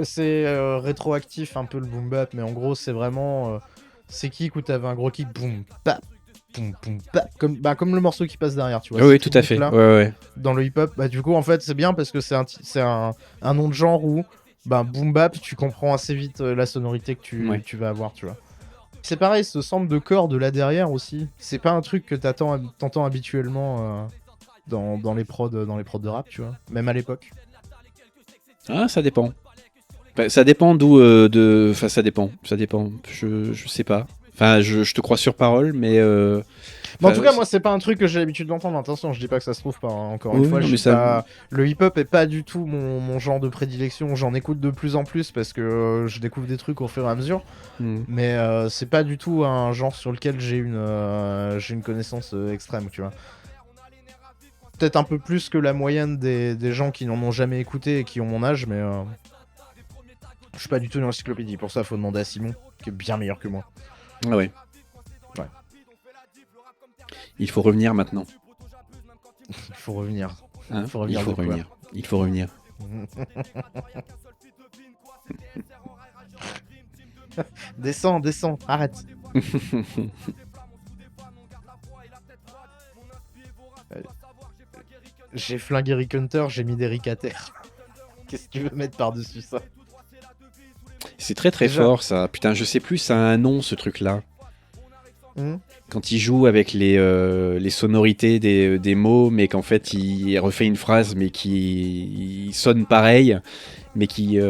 c'est rétroactif un peu le boom bap, mais en gros, c'est vraiment. C'est kick où t'avais un gros kick boom bap, boom bap, comme le morceau qui passe derrière, tu vois. Oui, tout à fait. Là, ouais. Dans le hip hop, bah, du coup, en fait, c'est bien parce que c'est un nom de genre où, bah, boom bap, tu comprends assez vite la sonorité que tu vas avoir, tu vois. C'est pareil, ce sample de corps de là derrière aussi. C'est pas un truc que t'entends habituellement dans les prods de rap, tu vois. Même à l'époque. Ah, ça dépend. Enfin, ça dépend d'où Enfin, ça dépend. Je sais pas. Enfin, je te crois sur parole, mais... en tout cas, moi, c'est pas un truc que j'ai l'habitude d'entendre. Attention, je dis pas que ça se trouve pas, hein. Encore une fois, le hip-hop est pas du tout mon genre de prédilection. J'en écoute de plus en plus parce que je découvre des trucs au fur et à mesure. Mais c'est pas du tout un genre sur lequel j'ai une connaissance extrême, tu vois. Peut-être un peu plus que la moyenne des gens qui n'en ont jamais écouté et qui ont mon âge, mais je suis pas du tout une encyclopédie. Pour ça, faut demander à Simon, qui est bien meilleur que moi. Ah ouais. Il faut revenir maintenant. Il faut revenir. Hein, il faut revenir. Descends, arrête. J'ai flingué Rick Hunter, j'ai mis des Rick à terre. Qu'est-ce que tu veux mettre par-dessus ça? C'est très fort ça. Putain, je sais plus, ça a un nom ce truc-là. Quand il joue avec les sonorités des mots, mais qu'en fait il refait une phrase, mais qui sonne pareil, mais qui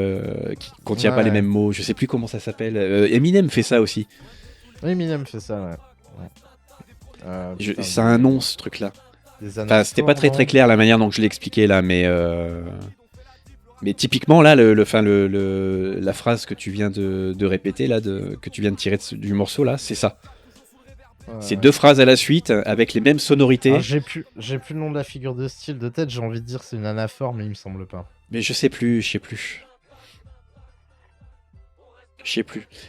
contient pas les mêmes mots. Je sais plus comment ça s'appelle. Eminem fait ça aussi. Eminem fait ça, ouais. Ça a un nom ce truc-là. Enfin, c'était pas très clair la manière dont je l'ai expliqué là, mais typiquement là, la phrase que tu viens de répéter là, que tu viens de tirer du morceau là, c'est ça. C'est deux phrases à la suite avec les mêmes sonorités. Ah, j'ai plus le nom de la figure de style de tête. J'ai envie de dire c'est une anaphore, mais il me semble pas. Mais je sais plus.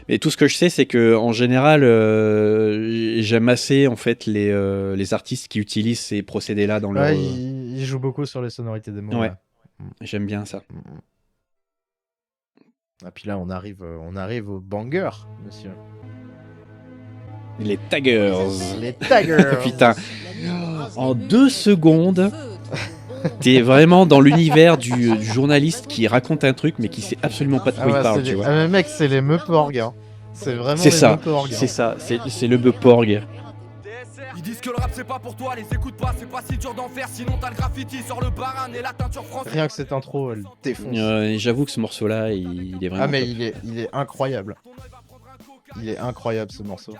Mais tout ce que je sais, c'est que en général, j'aime assez en fait les artistes qui utilisent ces procédés-là dans leur. Ils jouent beaucoup sur les sonorités des mots. Ouais. J'aime bien ça. Et puis là, on arrive au banger, monsieur. Les taggers. Les taggers. Putain. En 2 secondes. T'es vraiment dans l'univers du journaliste qui raconte un truc mais qui sait absolument pas de quoi il parle, tu vois. Ah mais mec, c'est les meuporgs, hein. C'est vraiment meuporgs. C'est ça, c'est le meuporg. Ils disent que le rap c'est pas pour toi, les écoute pas, c'est pas si dur d'en faire, sinon t'as le graffiti sur le baran et la teinture française. Rien que cette intro, elle défonce. J'avoue que ce morceau-là, il est vraiment. Ah mais top. il est incroyable. Il est incroyable ce morceau.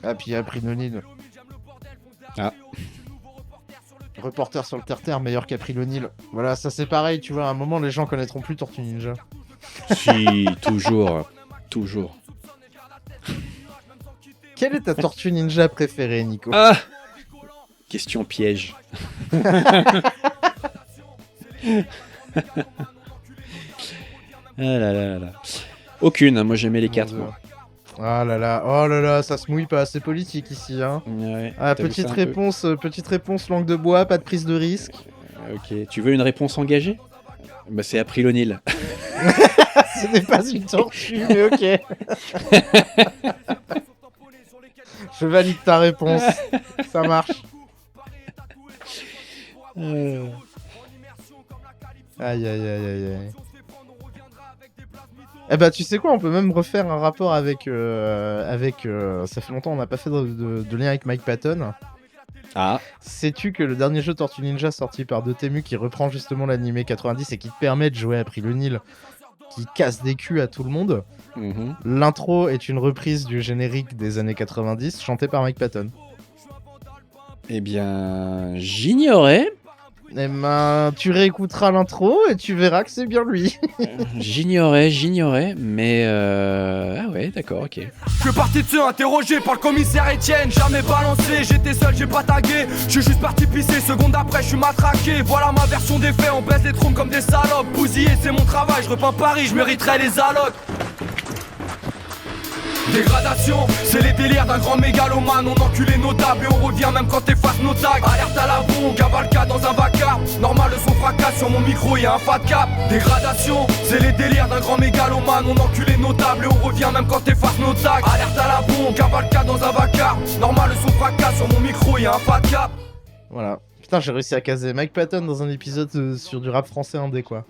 Ah puis il y a April O'Neil. Ah. Reporter sur le terre-terre, meilleur qu'April O'Neil. Voilà, ça c'est pareil, tu vois, à un moment les gens connaîtront plus Tortue Ninja. Si, toujours. Quelle est ta Tortue Ninja préférée, Nico? Ah, question piège. Ah là. Aucune, moi j'aimais les 4. Moi. Ah là là, oh là là, ça se mouille pas, c'est politique ici, hein. Ouais, ah, petite réponse langue de bois, pas de prise de risque. Ok, tu veux une réponse engagée? Bah c'est April O'Neil. Ce n'est pas une tortue, mais ok. Je valide ta réponse, ça marche. Aïe. Eh bah tu sais quoi, on peut même refaire un rapport avec ça fait longtemps on n'a pas fait de lien avec Mike Patton. Ah, Sais-tu que le dernier jeu Tortue Ninja sorti par Dotemu qui reprend justement l'animé 90 et qui te permet de jouer à Prix le Nil, qui casse des culs à tout le monde, mhm. l'intro est une reprise du générique des années 90 chanté par Mike Patton. Eh bien, j'ignorais. Eh ben, tu réécouteras l'intro et tu verras que c'est bien lui. J'ignorais, mais ah ouais, d'accord, ok. Je suis parti de ceux interrogés par le commissaire Etienne. Jamais balancé, j'étais seul, j'ai pas tagué. Je suis juste parti pisser, seconde après je suis matraqué. Voilà ma version des faits, on baisse les trompes comme des salopes. Bousiller c'est mon travail, je repeins Paris, je mériterais les allocs. Dégradation, c'est les délires d'un grand mégalomane. On enculé nos tables et on revient même quand t'effaces nos tags. Alerte à la bombe, cavalcade dans un vacarme. Normal, le son fracasse sur mon micro, y'a un fat cap. Dégradation, c'est les délires d'un grand mégalomane. On enculé nos tables et on revient même quand t'effaces nos tags. Alerte à la bombe, cavalcade dans un vacarme. Normal, le son fracasse sur mon micro, y'a un fat cap. Voilà. Putain, j'ai réussi à caser Mike Patton dans un épisode sur du rap français indé, quoi.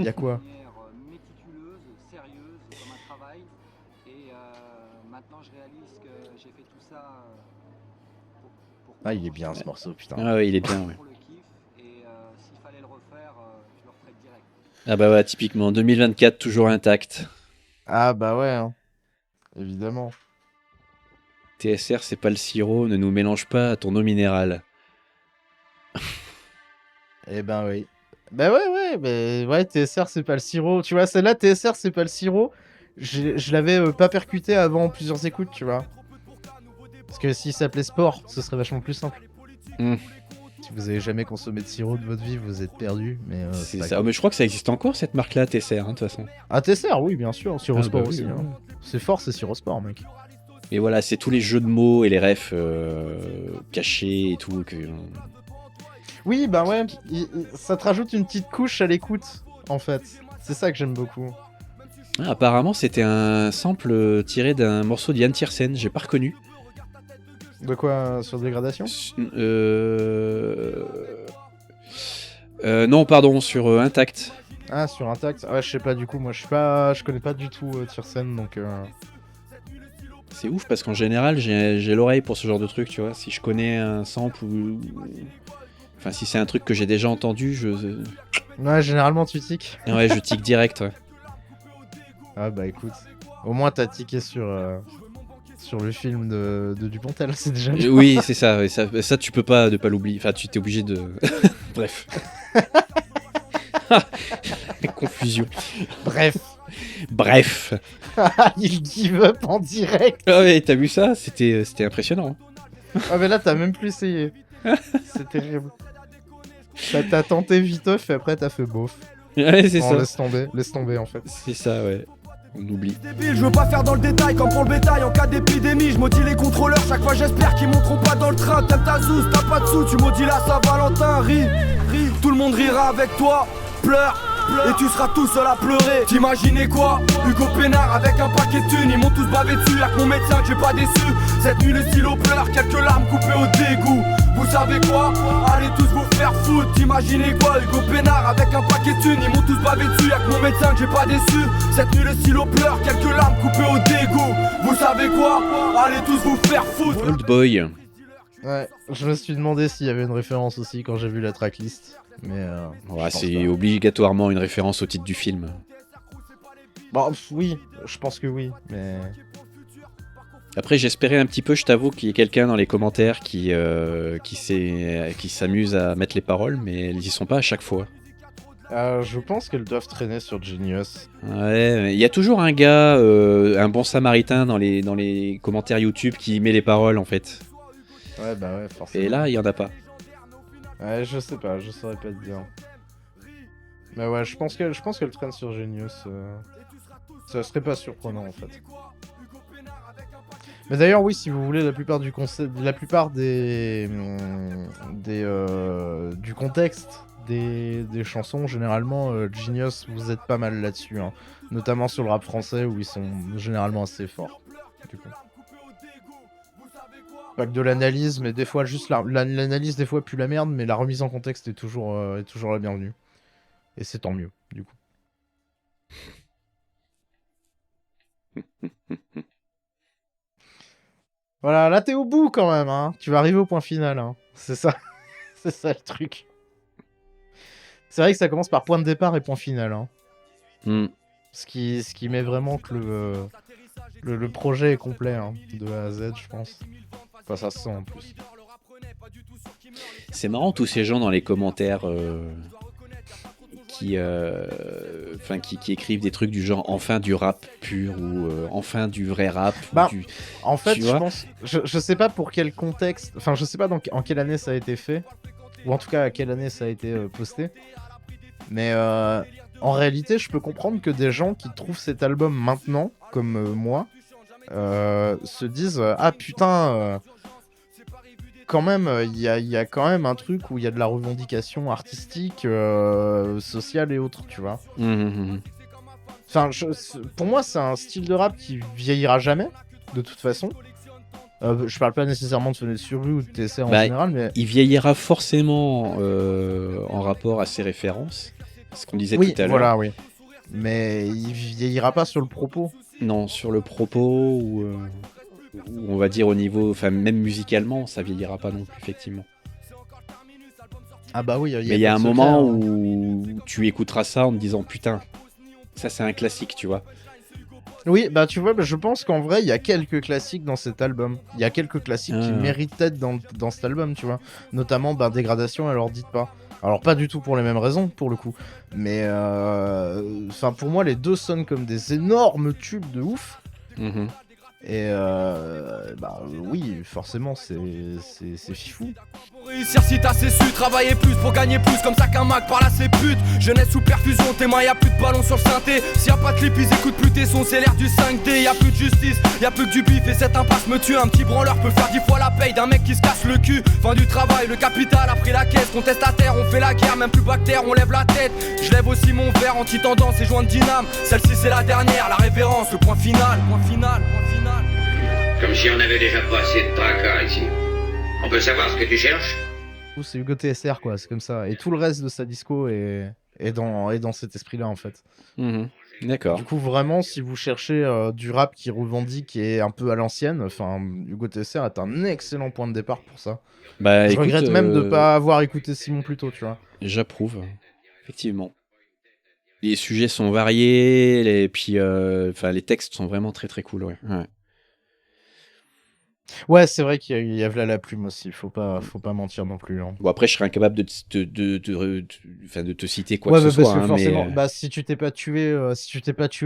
Y'a quoi? Méticuleuse, sérieuse dans mon travail. Et maintenant je réalise que j'ai fait tout ça pour Ah, il est bien ce morceau, putain. Ah ouais, il est bien, ouais. pour le kiff. Et s'il fallait le refaire, je le referais direct. Ah bah ouais, typiquement, 2024, toujours intact. Ah bah ouais, hein. Évidemment. TSR, c'est pas le sirop, ne nous mélange pas à ton eau minérale. Eh ben oui. Bah ouais, mais ouais, TSR c'est pas le sirop. Tu vois, celle-là, TSR c'est pas le sirop. Je l'avais pas percuté avant plusieurs écoutes, tu vois. Parce que s'il s'appelait Sport, ce serait vachement plus simple. Hmm. Si vous avez jamais consommé de sirop de votre vie, vous êtes perdu. Mais C'est pas ça. grave. Oh, mais je crois que ça existe encore, cette marque-là, TSR, hein, de toute façon. Ah, TSR, oui, bien sûr. Sirop Ah, Sport bah aussi. oui, hein. ouais. C'est fort, c'est Sirop Sport, mec. Et voilà, c'est tous les jeux de mots et les refs cachés et tout. Oui, bah ouais, ça te rajoute une petite couche à l'écoute, en fait. C'est ça que j'aime beaucoup. Ah, apparemment, c'était un sample tiré d'un morceau d'Yann Tiersen, j'ai pas reconnu. De quoi, sur Dégradation? Non, pardon, sur Intact. Ah, sur Intact. Ouais, je sais pas, du coup, moi je connais pas du tout Tiersen, donc... C'est ouf parce qu'en général, j'ai l'oreille pour ce genre de truc, tu vois. Si je connais un sample ou. Enfin, si c'est un truc que j'ai déjà entendu, Ouais, généralement tu tiques. ouais, je tic direct, ouais. Ah bah écoute, au moins t'as tiqué sur le film de Dupontel, c'est déjà bien. Oui, c'est ça, ouais, ça, tu peux pas ne pas l'oublier. Enfin, tu t'es obligé de. Bref. Confusion. Bref. Il give up en direct. Ah ouais, t'as vu ça? C'était impressionnant. Ah mais là t'as même plus essayé. C'est terrible. T'as tenté viteuf et après t'as fait beauf. Ouais, c'est Non, ça. laisse tomber en fait. C'est ça, ouais. On oublie. Débile, je veux pas faire dans le détail comme pour le bétail en cas d'épidémie. Je maudis les contrôleurs, chaque fois j'espère qu'ils monteront pas dans le train. T'aimes ta zouze, t'as pas de sous, tu maudis la Saint-Valentin. Ris, tout le monde rira avec toi. Pleure, et tu seras tout seul à pleurer. T'imaginais quoi? Hugo Pénard avec un paquet de thunes, ils m'ont tous bavé dessus. Y'a que mon médecin que j'ai pas déçu. Cette nuit le stylo pleure, quelques larmes coupées au dégoût. Vous savez quoi? Allez tous vous faire foutre. T'imaginez quoi? Hugo Pénard avec un paquet de thunes, ils m'ont tous bavé dessus. Y'a que mon médecin que j'ai pas déçu. Cette nuit le stylo pleure, quelques larmes coupées au dégoût. Vous savez quoi? Allez tous vous faire foutre. Old Boy. Ouais, je me suis demandé s'il y avait une référence aussi quand j'ai vu la tracklist. Mais Ouais, je pense c'est pas. obligatoirement une référence au titre du film. Bon, oui, je pense que oui, mais... Après, j'espérais un petit peu, je t'avoue, qu'il y ait quelqu'un dans les commentaires qui s'amuse à mettre les paroles, mais elles y sont pas à chaque fois. je pense qu'elles doivent traîner sur Genius. Ouais, il y a toujours un gars, un bon samaritain dans les commentaires YouTube qui met les paroles en fait. Ouais, bah ouais, forcément. Et là, il y en a pas. Ouais, je sais pas, je saurais pas te dire. Mais ouais, je pense qu'elle traîne sur Genius. Ça serait pas surprenant en fait. Mais d'ailleurs, oui, si vous voulez, la plupart du contexte des chansons, généralement, Genius, vous êtes pas mal là-dessus, hein. Notamment sur le rap français où ils sont généralement assez forts. Du coup. Pas que de l'analyse, mais des fois juste l'analyse des fois pue la merde, mais la remise en contexte est toujours la bienvenue. Et c'est tant mieux, du coup. Voilà, là t'es au bout quand même, hein. Tu vas arriver au point final, hein. C'est ça. C'est ça le truc. C'est vrai que ça commence par point de départ et point final, hein. Hmm. Ce qui met vraiment que le projet est complet, hein, de A à Z, je pense. Enfin, ça se sent en plus. C'est marrant tous ces gens dans les commentaires qui écrivent des trucs du genre enfin du rap pur ou enfin du vrai rap. Bah, ou du... En fait, Tu je vois pense. Je sais pas pour quel contexte. Enfin, je sais pas en quelle année ça a été fait. Ou en tout cas, à quelle année ça a été posté. Mais en réalité, je peux comprendre que des gens qui trouvent cet album maintenant, comme moi, se disent ah putain. Quand même, il y a quand même un truc où il y a de la revendication artistique, sociale et autres, tu vois. Enfin, pour moi, c'est un style de rap qui vieillira jamais, de toute façon. Je parle pas nécessairement de Fenêtre sur rue ou de TSR en général, mais... Il vieillira forcément en rapport à ses références, ce qu'on disait tout à l'heure. Voilà, oui. Mais il vieillira pas sur le propos. Non, sur le propos ou on va dire au niveau, enfin même musicalement, ça vieillira pas non plus, effectivement. Ah bah oui, mais il y a un moment où tu écouteras ça en te disant putain, ça c'est un classique, tu vois. Oui, bah tu vois, je pense qu'en vrai, il y a quelques classiques dans cet album. Il y a quelques classiques qui méritent d'être dans cet album, tu vois. Notamment, Dégradation, alors dites pas. Alors pas du tout pour les mêmes raisons, pour le coup. Mais, enfin, pour moi, les deux sonnent comme des énormes tubes de ouf. Et oui, forcément, c'est fifou. Pour réussir si t'as su travailler plus pour gagner plus, comme ça qu'un Mac par là c'est pute. Jeunesse sous perfusion, tes mains y'a plus de ballon sur le synthé. S'il y a pas de clip ils écoutent plus tes sons, c'est l'air du 5D. Y'a plus de justice, y'a plus que du bif et cette impasse me tue. Un petit branleur peut faire 10 fois la paye d'un mec qui se casse le cul. Fin du travail, le capital a pris la caisse. Contestataire, on fait la guerre, même plus bactère, on lève la tête. Je lève aussi mon verre anti-tendance et joint de dyname. Celle-ci c'est la dernière, la révérence, le point final. Point final, point final. Comme si on avait déjà pas assez de tracas ici. On peut savoir ce que tu cherches ? C'est Hugo TSR, quoi, c'est comme ça. Et tout le reste de sa disco est dans cet esprit-là, en fait. D'accord. Du coup, vraiment, si vous cherchez du rap qui revendique et un peu à l'ancienne, enfin, Hugo TSR est un excellent point de départ pour ça. Je regrette même de pas avoir écouté Simon plus tôt, tu vois. J'approuve, effectivement. Les sujets sont variés, et puis les textes sont vraiment très très cool, ouais. Ouais, c'est vrai qu'il y a V'là la plume aussi, faut pas mentir non plus. Hein. Bon, après, je serais incapable de te citer quoi que ce soit. Parce que forcément, mais... si tu t'es pas tué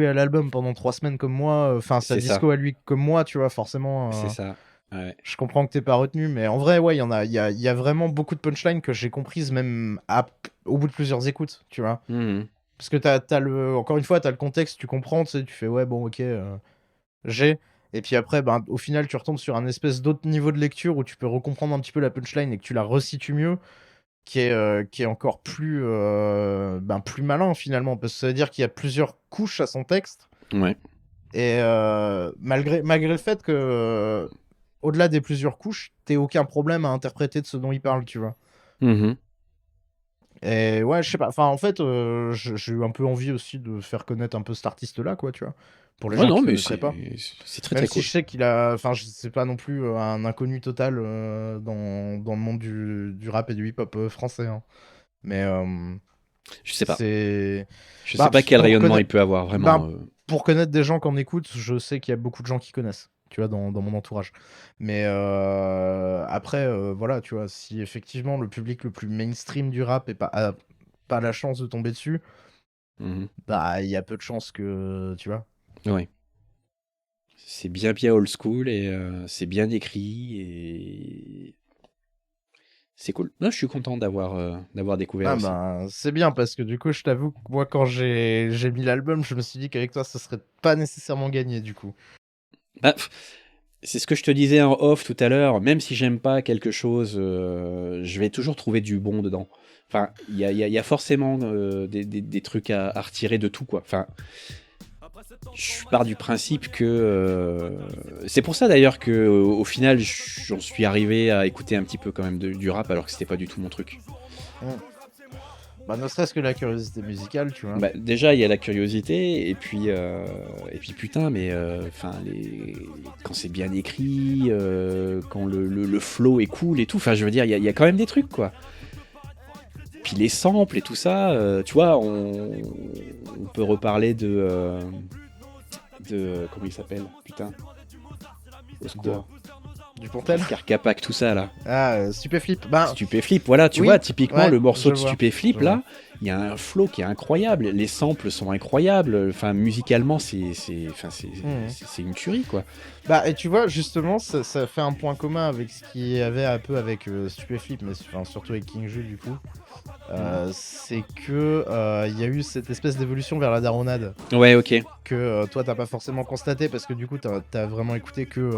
à l'album pendant 3 semaines comme moi, enfin sa disco ça. À lui comme moi, tu vois, forcément. C'est ça. Ouais. Je comprends que t'es pas retenu, mais en vrai, ouais, il y a vraiment beaucoup de punchlines que j'ai comprises même au bout de plusieurs écoutes, tu vois. Parce que encore une fois, t'as le contexte, tu comprends, tu sais, tu fais ouais, bon, ok, j'ai. Et puis après, au final, tu retombes sur un espèce d'autre niveau de lecture où tu peux recomprendre un petit peu la punchline et que tu la resitues mieux, qui est encore plus malin finalement, parce que ça veut dire qu'il y a plusieurs couches à son texte. Ouais. Et malgré le fait que, au-delà des plusieurs couches, t'aies aucun problème à interpréter de ce dont il parle, tu vois. Et ouais, je sais pas. Enfin, en fait, j'ai eu un peu envie aussi de faire connaître un peu cet artiste-là, quoi, tu vois. Pour les gens qui ne le seraient pas. C'est très Même très si cool. je sais qu'il a. Enfin, c'est pas non plus un inconnu total dans le monde du rap et du hip-hop français. Hein. Mais. Je sais pas. Je sais pas quel rayonnement il peut avoir, vraiment. Pour connaître des gens qui en écoutent, je sais qu'il y a beaucoup de gens qui connaissent. Tu vois, dans mon entourage. Mais après, voilà, tu vois, si effectivement le public le plus mainstream du rap n'a pas la chance de tomber dessus, il y a peu de chances que, tu vois. Ouais. C'est bien old school et c'est bien écrit et c'est cool. Non, je suis content d'avoir découvert aussi. C'est bien parce que du coup, je t'avoue que moi, quand j'ai mis l'album, je me suis dit qu'avec toi, ça serait pas nécessairement gagné du coup. C'est ce que je te disais en off tout à l'heure. Même si j'aime pas quelque chose, je vais toujours trouver du bon dedans. Enfin, il y a forcément des trucs à retirer de tout, quoi. Enfin, je pars du principe que c'est pour ça d'ailleurs que au final, j'en suis arrivé à écouter un petit peu quand même du rap alors que c'était pas du tout mon truc. Bah, ne serait-ce que la curiosité musicale, tu vois. Bah, déjà, il y a la curiosité, et puis putain, mais quand c'est bien écrit, quand le flow est cool et tout, enfin, je veux dire, il y a quand même des trucs, quoi. Puis les samples et tout ça, tu vois, on peut reparler de comment il s'appelle, putain, au secours. Du Pontel. Carcapac, tout ça, là. Ah, Stupéflip. Ben, Stupéflip, voilà, tu oui, vois, typiquement, ouais, le morceau de je vois, Stupéflip, je là, vois. il y a un flow qui est incroyable, les samples sont incroyables, enfin, musicalement, c'est une tuerie, quoi. Bah, et tu vois, justement, ça fait un point commun avec ce qu'il y avait un peu avec Stupéflip, mais surtout avec King Jules, du coup. C'est que il y a eu cette espèce d'évolution vers la daronade Ouais, ok. que toi t'as pas forcément constaté parce que du coup t'as vraiment écouté que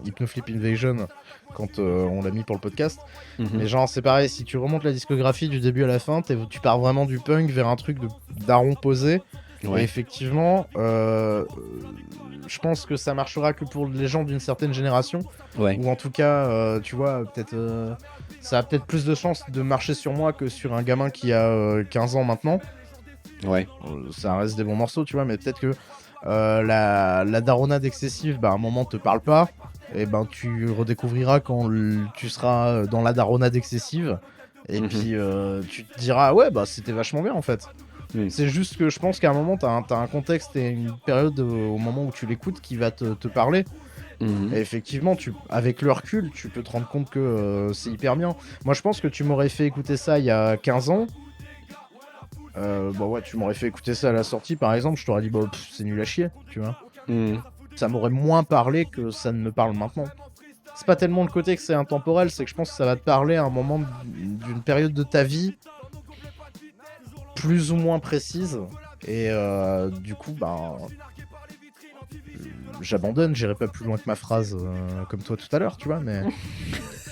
Hypnoflip Invasion quand on l'a mis pour le podcast. Mais genre c'est pareil, si tu remontes la discographie du début à la fin, tu pars vraiment du punk vers un truc de daron posé. Ouais. Et effectivement, je pense que ça marchera que pour les gens d'une certaine génération. Ouais. Ou en tout cas, tu vois, peut-être ça a peut-être plus de chances de marcher sur moi que sur un gamin qui a 15 ans maintenant. Ouais. Ça reste des bons morceaux, tu vois, mais peut-être que la daronade excessive, bah, à un moment te parle pas. Et ben tu redécouvriras quand tu seras dans la daronade excessive. Et puis tu te diras, ouais, bah c'était vachement bien en fait. C'est juste que je pense qu'à un moment, t'as un contexte et une période au moment où tu l'écoutes qui va te parler. Et effectivement, avec le recul, tu peux te rendre compte que c'est hyper bien. Moi, je pense que tu m'aurais fait écouter ça il y a 15 ans. Bah ouais, tu m'aurais fait écouter ça à la sortie, par exemple. Je t'aurais dit, bah, c'est nul à chier, tu vois. Ça m'aurait moins parlé que ça ne me parle maintenant. C'est pas tellement le côté que c'est intemporel, c'est que je pense que ça va te parler à un moment d'une période de ta vie plus ou moins précise. Et du coup, bah... j'abandonne, j'irai pas plus loin que ma phrase comme toi tout à l'heure, tu vois, mais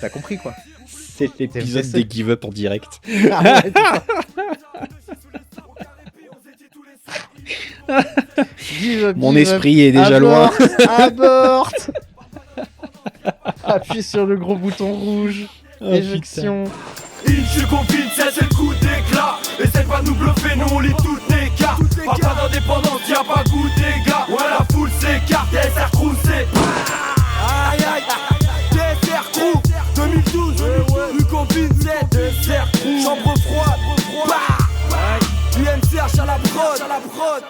t'as compris quoi. C'est l'épisode des Give Up en direct. Ah ouais, give up, Mon give esprit up. est déjà loin. Aborte. Appuie sur le gros bouton rouge. Oh, Éjection. Je confine, c'est le coup d'éclat. Essaye pas de nous bluffer, nous on lit toutes les cartes. Pas d'indépendance, y'a pas goût d'égat. Ouais, la foule s'écarte, SR Crew c'est. Aïe aïe, DSR Crew 2012, rue Confine, c'est DSR Crew. Chambre froide, UMCH à la prod.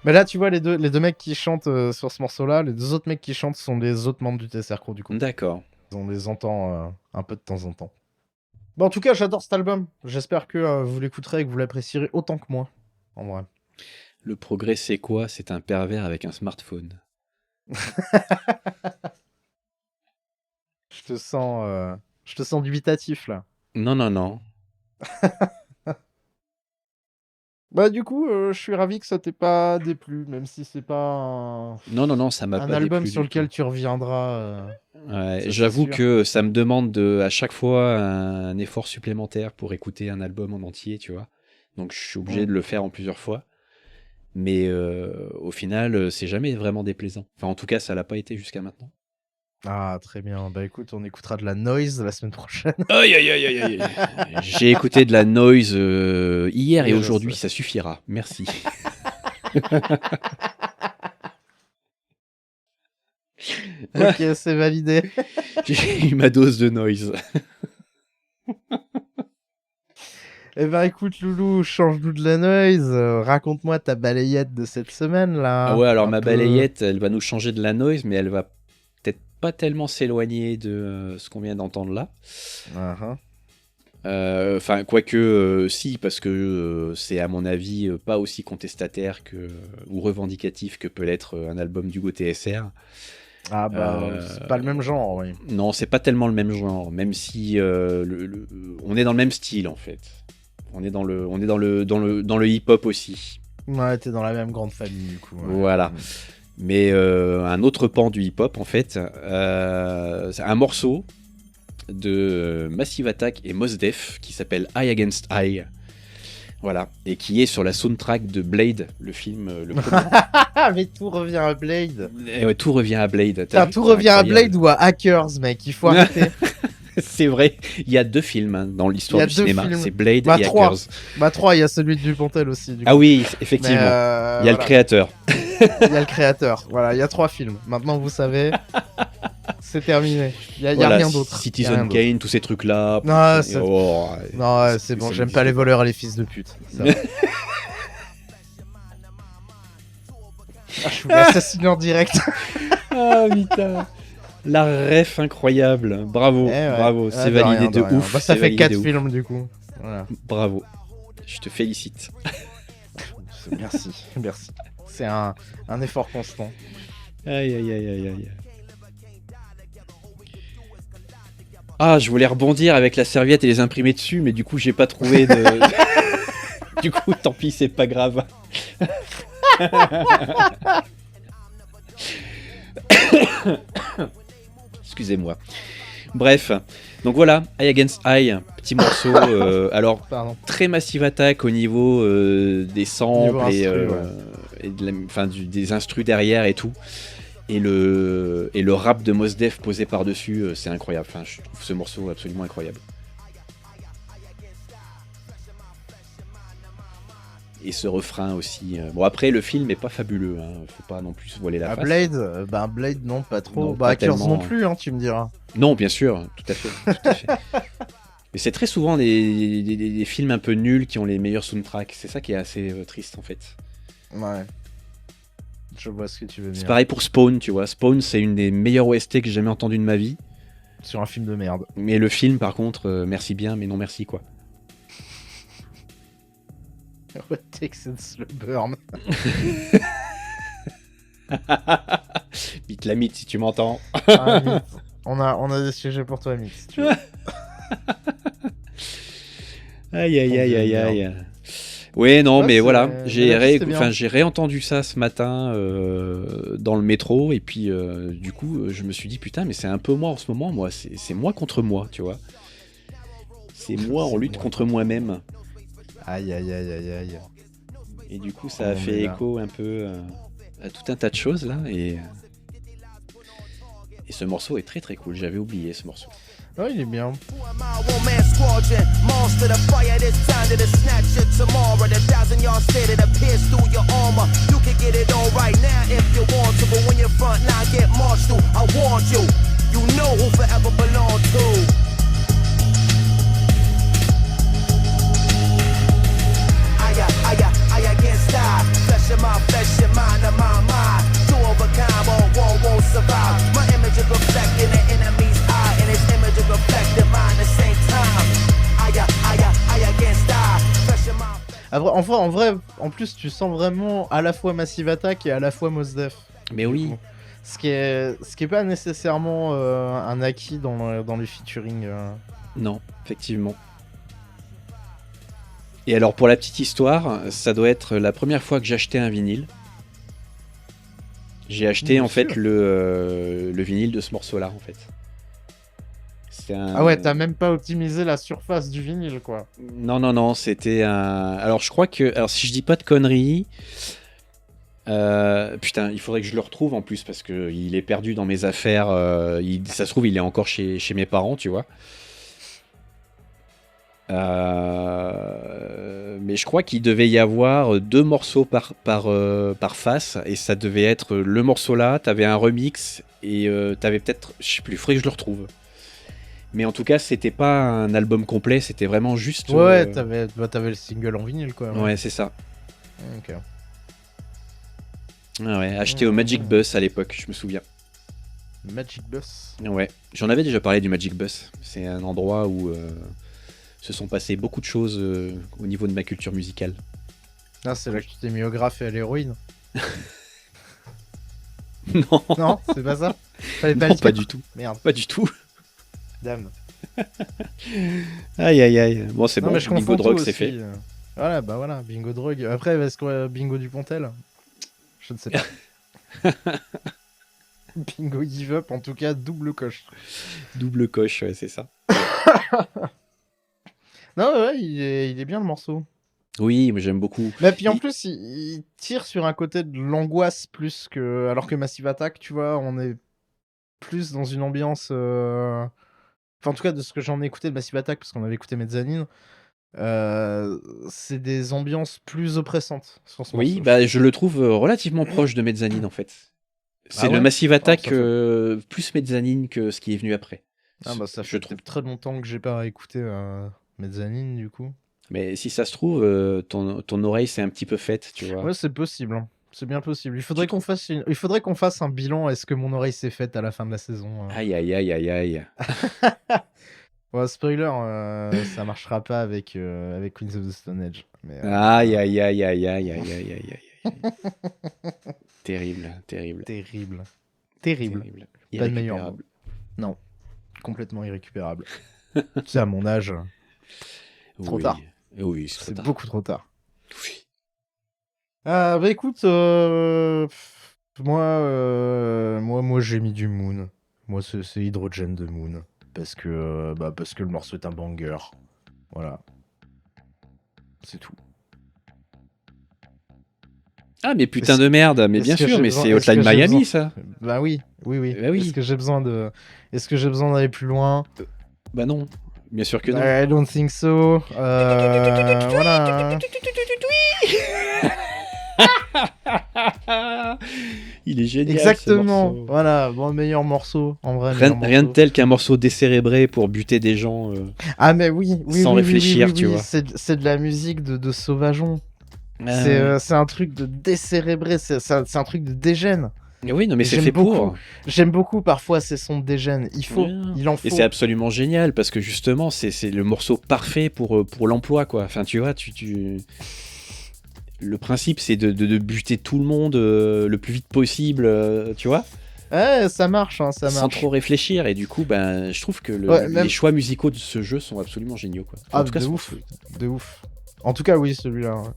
Mais là, tu vois, les deux mecs qui chantent sur ce morceau-là, les deux autres mecs qui chantent sont les autres membres du TSR Crew, du coup. D'accord. On les entend un peu de temps en temps. Bon, en tout cas, j'adore cet album. J'espère que vous l'écouterez et que vous l'apprécierez autant que moi, en vrai. Le progrès, c'est quoi? C'est un pervers avec un smartphone. Je te sens dubitatif, là. Non. Bah du coup, je suis ravi que ça t'ait pas déplu, même si c'est pas Non, ça m'a un pas album déplu sur du lequel tout. tu reviendras. Ouais, c'est j'avoue sûr. que ça me demande à chaque fois un effort supplémentaire pour écouter un album en entier, tu vois. Donc je suis obligé de le faire en plusieurs fois. Mais au final, c'est jamais vraiment déplaisant. Enfin, en tout cas, ça l'a pas été jusqu'à maintenant. Ah, très bien. Bah écoute, on écoutera de la noise la semaine prochaine. Aïe. J'ai écouté de la noise hier et Oui, je aujourd'hui, sais. ça suffira. Merci. Ok, c'est validé. J'ai eu ma dose de noise. Eh ben écoute, Loulou, change-nous de la noise. Raconte-moi ta balayette de cette semaine là. Ah ouais, alors Un ma peu. balayette, elle va nous changer de la noise, mais elle va peut-être pas tellement s'éloigner de ce qu'on vient d'entendre là. Enfin, quoique, si, parce que c'est à mon avis pas aussi contestataire ou revendicatif que peut l'être un album d'Hugo TSR. Ah bah, c'est pas le même genre, oui. Non, c'est pas tellement le même genre, même si on est dans le même style en fait. On est dans le hip-hop aussi. Ouais, t'es dans la même grande famille du coup. Ouais. Voilà. Mais un autre pan du hip-hop en fait, c'est un morceau de Massive Attack et Mos Def qui s'appelle Eye Against Eye. Voilà, et qui est sur la soundtrack de Blade, le film, le premier. Ah, mais tout revient à Blade. Et ouais, tout revient à Blade. T'as Putain, vu, tout c'est revient à incroyable. Blade ou à Hackers, mec. Il faut arrêter. C'est vrai, il y a 2 films hein, dans l'histoire Il y a du 2 cinéma, films. c'est Blade Bah, et 3. Hackers. Bah, 3, il y a celui de Dupontel aussi. Du coup. Ah oui, effectivement, Mais, il y a voilà. le créateur. Il y a le créateur. Voilà, il y a 3 films. Maintenant, vous savez. C'est terminé. Il y a Voilà, rien d'autre. Il y a rien Citizen d'autre. Kane, tous ces trucs-là. Non, c'est- Oh, Non, ouais, c'est bon, j'aime pas les voleurs et les fils de pute. Ça va. Ah, je voulais assassiner en direct. Ah putain. La ref incroyable. Bravo, Eh ouais. bravo, Ah, c'est de validé rien, de rien. ouf. Bah, ça c'est fait validé 4 de ouf. films du coup. Voilà. Bravo. Je te félicite. Merci, merci. C'est un effort constant. Aïe aïe aïe aïe aïe. Ah, je voulais rebondir avec la serviette et les imprimer dessus, mais du coup, j'ai pas trouvé de. Du coup, tant pis, c'est pas grave. Excusez-moi. Bref, donc voilà, Eye Against Eye, petit morceau. Alors, Pardon. très Massive Attack au niveau des samples Niveau et, instru, et des instrus derrière et tout. Et le rap de Mos Def posé par-dessus, c'est incroyable. Enfin, je trouve ce morceau absolument incroyable. Et ce refrain aussi. Bon, après, le film est pas fabuleux. Hein. Faut pas non plus se voiler la Ah, face. Blade, Blade, non, pas trop. Non, Bah, pas Hackers tellement. non plus, hein, tu me diras. Non, bien sûr, tout à fait. Tout à fait. Mais c'est très souvent des films un peu nuls qui ont les meilleurs soundtracks. C'est ça qui est assez triste en fait. Ouais. Je vois ce que tu veux C'est dire. pareil pour Spawn, tu vois. Spawn, c'est une des meilleures OST que j'ai jamais entendues de ma vie. Sur un film de merde. Mais le film, par contre, merci bien, mais non merci quoi. What takes and slow burn. Mythe la mythe si tu m'entends. Ah, Mythe. On a des sujets pour toi, Mythe, si tu veux. Aïe aïe Mon aïe Dieu, aïe merde. aïe. Ouais, non, Ouais, mais c'est- voilà, mais j'ai là, c'était bien. j'ai réentendu ça ce matin dans le métro, et puis du coup, je me suis dit, putain, mais c'est un peu moi en ce moment, moi, c'est moi contre moi, tu vois. C'est moi en C'est lutte moi. contre moi-même. Aïe, aïe, aïe, aïe, aïe. Et du coup, ça a On fait est là. écho un peu à tout un tas de choses là, et ce morceau est très très cool, j'avais oublié ce morceau. Oh, il est bien. One-man squadron, monster the fire this time to the snatch it tomorrow. The 1,000-yard stare that pierce through your armor. You can get it all right now if you want to, but when your front line get marched through, I warned you. You know who forever belong to. I against I. Flesh of my flesh, your mind of my mind. Two overcome, all one won't survive. My image is reflecting the enemy's eye, and his image is reflecting mine at the same time. I against I. Flesh of my En vrai, en plus, tu sens vraiment à la fois Massive Attack et à la fois Mos Def. Mais oui, Ce qui est pas nécessairement un acquis dans les featuring. non, effectivement. Et alors pour la petite histoire, ça doit être la première fois que j'ai acheté un vinyle. J'ai acheté Bien en fait sûr. le vinyle de ce morceau-là en fait. C'est un... Ah ouais, t'as même pas optimisé la surface du vinyle, quoi. Non, c'était un... Alors je crois que... Alors si je dis pas de conneries... Putain, il faudrait que je le retrouve en plus parce que il est perdu dans mes affaires. Ça se trouve, il est encore chez mes parents, tu vois. Mais je crois qu'il devait y avoir 2 morceaux par face et ça devait être le morceau là, t'avais un remix et t'avais peut-être, je sais plus, il faudrait que je le retrouve. Mais en tout cas, c'était pas un album complet, c'était vraiment juste. Ouais, t'avais le single en vinyle, quoi. Ouais, c'est ça. Ok. Ah ouais, acheté au Magic Bus à l'époque, je me souviens. Magic Bus. Ouais, j'en avais déjà parlé du Magic Bus. C'est un endroit où se sont passées beaucoup de choses au niveau de ma culture musicale. Ah, c'est là que tu t'es mis au graphe et à l'héroïne. Non, Non, c'est pas ça. Fallait non, le pas dire. du tout. Merde, Pas du tout. dame. Aïe aïe aïe. Bon, c'est Non, bon, mais je bingo confonds drogue, tout c'est aussi, fait. Voilà, bah voilà, bingo drogue. Après, est-ce que bingo Dupontel? Je ne sais pas. Bingo give up, en tout cas, double coche. Double coche, ouais, c'est ça. Non, ouais, il est bien le morceau. Oui, mais j'aime beaucoup. Mais puis en Il- plus, il tire sur un côté de l'angoisse plus que. Alors que Massive Attack, tu vois, on est plus dans une ambiance. Enfin, en tout cas, de ce que j'en ai écouté de Massive Attack, parce qu'on avait écouté Mezzanine, c'est des ambiances plus oppressantes sur ce Oui, morceau. bah, je le trouve relativement proche de Mezzanine en fait. C'est Ah le ouais Massive Attack ça fait- plus Mezzanine que ce qui est venu après. Ah bah ça je fait trouve. très longtemps que j'ai pas écouté Mezzanine, du coup. Mais si ça se trouve, ton oreille s'est un petit peu faite, tu vois. Ouais, c'est possible. Hein. C'est bien possible. Il faudrait qu'on fasse un bilan. Est-ce que mon oreille s'est faite à la fin de la saison Aïe, aïe, aïe, aïe, aïe. Ouais, spoiler, ça marchera pas avec Queens of the Stone Age. Mais, Aïe, aïe, aïe, aïe, aïe, aïe, aïe, aïe, aïe. Terrible, terrible. Terrible. Terrible. Pas de meilleur mot. Non. Complètement irrécupérable. Tu sais, à mon âge, trop Oui. tard. Oui, c'est trop C'est tard. beaucoup trop tard. Oui. Bah écoute, moi j'ai mis du Moon. Moi c'est Hydrogen de Moon. Parce que le morceau est un banger. Voilà. C'est tout. Ah, mais putain de merde, mais bien sûr, mais c'est Hotline Miami, ça. Bah oui. Bah oui. Est-ce que j'ai besoin d'aller plus loin? Bah non, bien sûr que non. I don't think so. Voilà. Il est génial. Exactement. ce morceau. Voilà, bon, meilleur morceau en vrai. Rien de tel qu'un morceau décérébré pour buter des gens. Ah mais oui, sans réfléchir, tu vois. C'est de la musique de Sauvageon. Ah, C'est un truc de décérébré, c'est un truc de dégène. oui, non, mais c'est J'aime fait beaucoup. pour. J'aime beaucoup parfois ces sons de dégène. Il en faut. Et c'est absolument génial parce que justement, c'est le morceau parfait pour l'emploi, quoi. Enfin, tu vois, le principe, c'est de buter tout le monde le plus vite possible, tu vois, Ouais, ça marche, hein, ça sans marche. trop réfléchir. Et du coup, ben, je trouve que Ouais, même- les choix musicaux de ce jeu sont absolument géniaux, quoi. Ah, En tout cas, de ce ouf, morceau. de ouf. En tout cas, oui, celui-là. Ouais.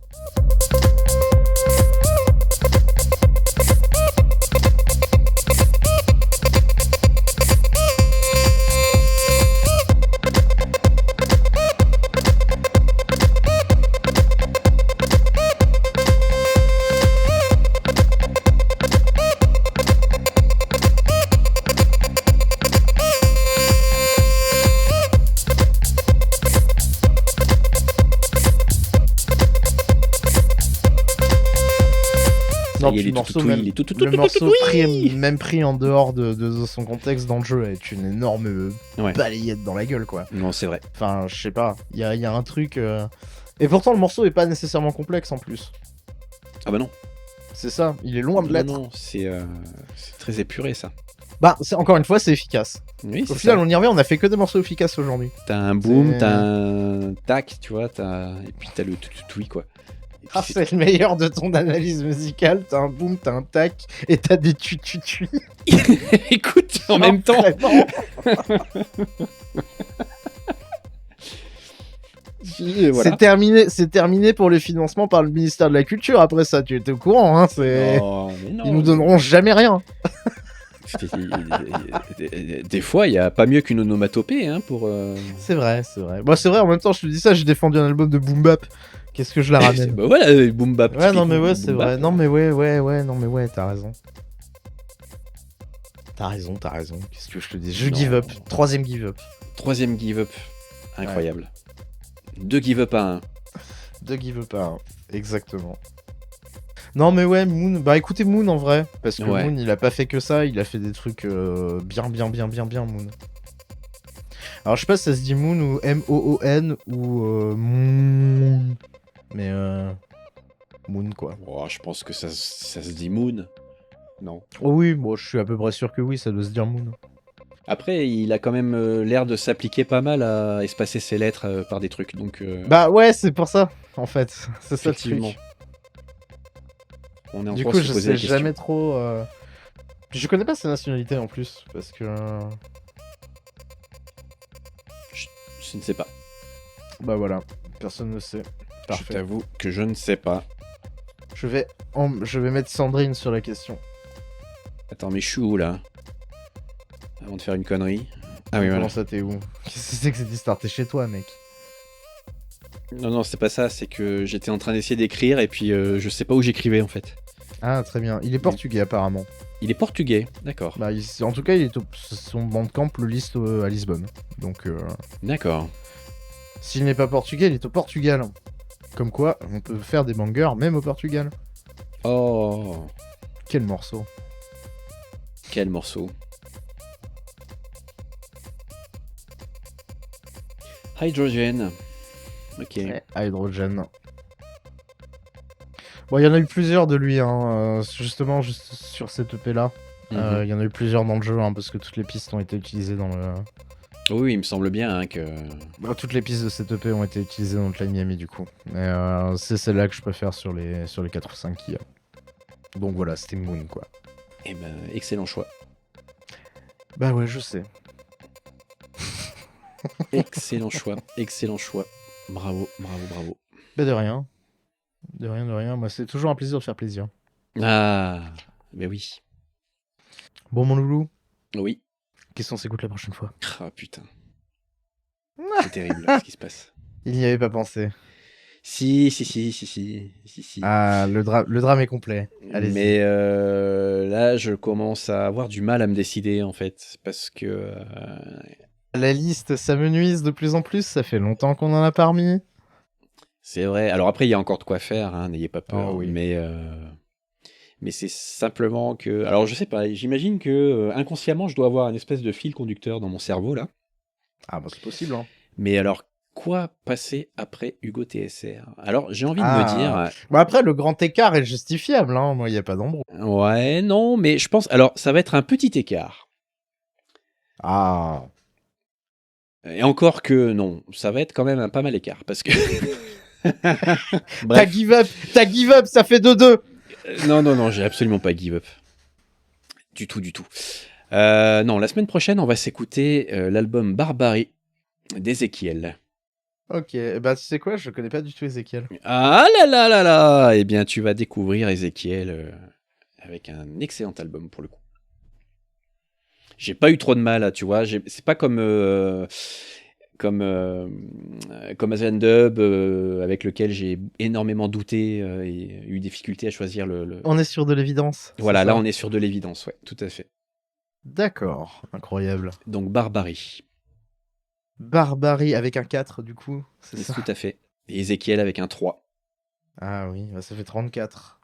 Ça Non, y est, puis il est le morceau, tout même, il est tout le morceau même pris en dehors de son contexte dans le jeu est une énorme Ouais. balayette dans la gueule, quoi. Non, c'est vrai. Enfin, je sais pas, il y a un truc... Et pourtant, le morceau est pas nécessairement complexe en plus. Ah bah non. C'est ça, il est loin de Non, l'être. non, c'est très épuré, ça. Bah, encore une fois, c'est efficace. Oui, Au c'est final, ça. on y revient, on a fait que des morceaux efficaces aujourd'hui. T'as un boom, C'est- t'as un tac, tu vois, et puis t'as le tout quoi. Et puis Ah, c'est le meilleur de ton analyse musicale. T'as un boom, t'as un tac, et t'as des tu. Écoute, en même temps. Vraiment. Voilà. C'est terminé pour le financement par le ministère de la Culture. Après ça, tu étais au courant, hein. Non, mais non. Ils nous donneront jamais rien. Des fois, il y a pas mieux qu'une onomatopée, hein, pour. C'est vrai, c'est vrai. Bon, c'est vrai, en même temps, je te dis ça, j'ai défendu un album de Boom Bap. Qu'est-ce que je la ramène? Bah voilà, boom bap. Ouais, non, mais ouais, typique c'est boom bap. vrai. Non, mais ouais, non, mais ouais, t'as raison. T'as raison. Qu'est-ce que je te dis? Je Non. give up. 3ème give up. 3ème give up. Incroyable. 2 give up à 1. 2 give up à 1. Exactement. Non, mais ouais, Moon. Bah écoutez, Moon en vrai. Parce que Ouais. Moon, il a pas fait que ça. Il a fait des trucs bien, Moon. Alors, je sais pas si ça se dit Moon ou M-O-O-N ou Moon. Mais Moon, quoi. Oh, je pense que ça se dit Moon. Non. Oh oui, moi je suis à peu près sûr que oui, ça doit se dire Moon. Après, il a quand même l'air de s'appliquer pas mal à espacer ses lettres par des trucs, donc. Bah ouais, c'est pour ça, en fait. C'est ça le effectivement. truc. On est en Du train coup, de se je poser sais la question. jamais trop. Je connais pas sa nationalité en plus, parce que. Je ne sais pas. Bah voilà, personne ne sait. Je Parfait. t'avoue que je ne sais pas. Je vais mettre Sandrine sur la question. Attends, mais je suis où là? Avant de faire une connerie. Ah oui, voilà. Comment ça, t'es où? Qu'est-ce que c'est que cette histoire? T'es chez toi, mec. Non, c'est pas ça, c'est que j'étais en train d'essayer d'écrire et puis je sais pas où j'écrivais en fait. Ah, très bien. Il est portugais, apparemment. Il est portugais, d'accord. Bah, en tout cas, son bandcamp le liste à Lisbonne. Donc, D'accord. s'il n'est pas portugais, il est au Portugal. Comme quoi, on peut faire des bangers même au Portugal. Oh, Quel morceau. quel morceau. Hydrogen. Ok. Ouais, Hydrogen. Bon, il y en a eu plusieurs de lui, hein, justement, juste sur cette EP-là. Mhm. Il y en a eu plusieurs dans le jeu, hein, parce que toutes les pistes ont été utilisées dans le... Oui, il me semble bien hein, que... Bah, toutes les pistes de cette EP ont été utilisées dans Hotline Miami, du coup. Et c'est celle-là que je préfère sur les 4 ou 5 qu'il y a. Donc voilà, c'était Moon, quoi. Eh ben, excellent choix. Bah ouais, je sais. Excellent choix, excellent choix. Bravo, bravo, bravo. Bah de rien. De rien, de rien. Moi, c'est toujours un plaisir de faire plaisir. Ah, mais oui. Bon, mon loulou, Oui. qu'est-ce qu'on s'écoute la prochaine fois? Ah putain. C'est terrible ce qui se passe. Il n'y avait pas pensé. Si. Ah, le drame est complet. Allez-y. Mais là, je commence à avoir du mal à me décider en fait, parce que La liste s'amenuise de plus en plus, ça fait longtemps qu'on en a parmi. c'est vrai. Alors après, il y a encore de quoi faire, hein, n'ayez pas peur. Oh oui. Mais c'est simplement que. Alors je sais pas. J'imagine que inconsciemment, je dois avoir une espèce de fil conducteur dans mon cerveau là. Ah bah c'est possible, hein. Mais alors, quoi passer après Hugo TSR? Alors j'ai envie de me dire. Bah après, le grand écart est justifiable, hein. Moi, il n'y a pas d'embrouille. Ouais, non, mais je pense. Alors, ça va être un petit écart. Ah. Et encore que non, ça va être quand même un pas mal écart parce que. T'as Bref. give up, ça fait 2-2. Non, j'ai absolument pas give up. Du tout. Non, la semaine prochaine, on va s'écouter l'album Barbarie d'Ezekiel. Ok, bah tu sais quoi, je connais pas du tout Ezekiel. Ah là. Eh bien, tu vas découvrir Ezekiel avec un excellent album pour le coup. J'ai pas eu trop de mal, là, tu vois. C'est pas comme Azen Dub avec lequel j'ai énormément douté et eu des difficultés à choisir le... On est sur de l'évidence. Voilà, c'est là ça on est sur de l'évidence, ouais, tout à fait. D'accord, incroyable. Donc Barbarie, Barbarie avec un 4 du coup, c'est ça? tout à fait. Et Ezekiel avec un 3, Ah oui, bah, ça fait 34.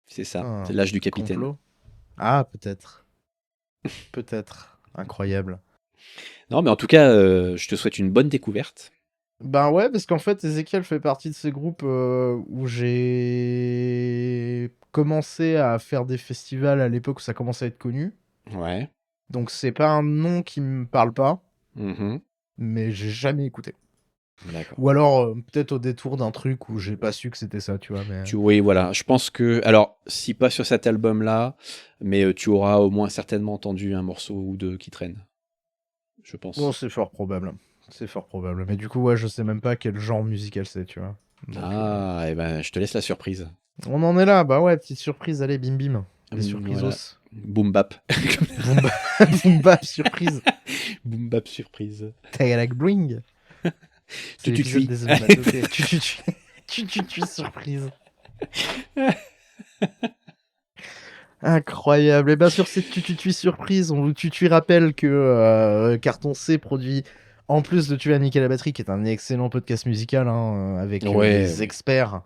c'est ça, Ah, c'est l'âge du capitaine. Complot. Ah, peut-être. Peut-être. Incroyable. Non, mais en tout cas, je te souhaite une bonne découverte. Ben ouais, parce qu'en fait, Ezekiel fait partie de ces groupes où j'ai commencé à faire des festivals à l'époque où ça commençait à être connu. Ouais. Donc c'est pas un nom qui me parle pas, Mhm. mais j'ai jamais écouté. D'accord. Ou alors peut-être au détour d'un truc où j'ai pas su que c'était ça, tu vois. Mais... Oui, voilà. Je pense que, alors, si pas sur cet album-là, mais tu auras au moins certainement entendu un morceau ou deux qui traînent. Je pense. Bon, c'est fort probable. C'est fort probable. Mais du coup, ouais, je sais même pas quel genre musical c'est, tu vois. Donc, Ah, et ben, je te laisse la surprise. on en est là, bah ouais, petite surprise, allez, bim bim. Les surprises Voilà. os. Boom bap. Boom bap, surprise. Boom bap surprise. Tagalak bring. C'est Tu l'épisode tuis. des onomatopées. Tu surprise. Incroyable. Et bien sur cette tu surprise, on vous tu rappelle que Carton C produit, en plus de Tuer à niquer la batterie, qui est un excellent podcast musical hein, avec des experts.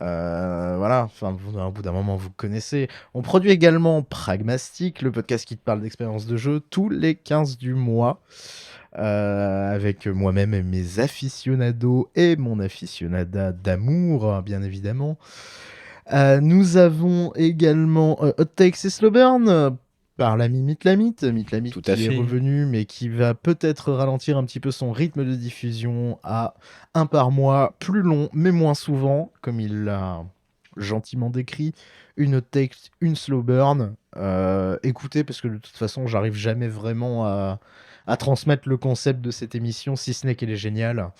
Voilà, enfin, au bout d'un moment, vous connaissez. On produit également Pragmastic, le podcast qui te parle d'expérience de jeu, tous les 15 du mois. Avec moi-même et mes aficionados et mon aficionada d'amour, bien évidemment. Nous avons également Hot Takes et Slow Burn par l'ami Mitlamit Tout qui à est fait. revenu mais qui va peut-être ralentir un petit peu son rythme de diffusion à un par mois, plus long mais moins souvent, comme il l'a gentiment décrit. Une Hot Take, une Slow Burn. Écoutez, parce que de toute façon j'arrive jamais vraiment à transmettre le concept de cette émission, si ce n'est qu'elle est géniale.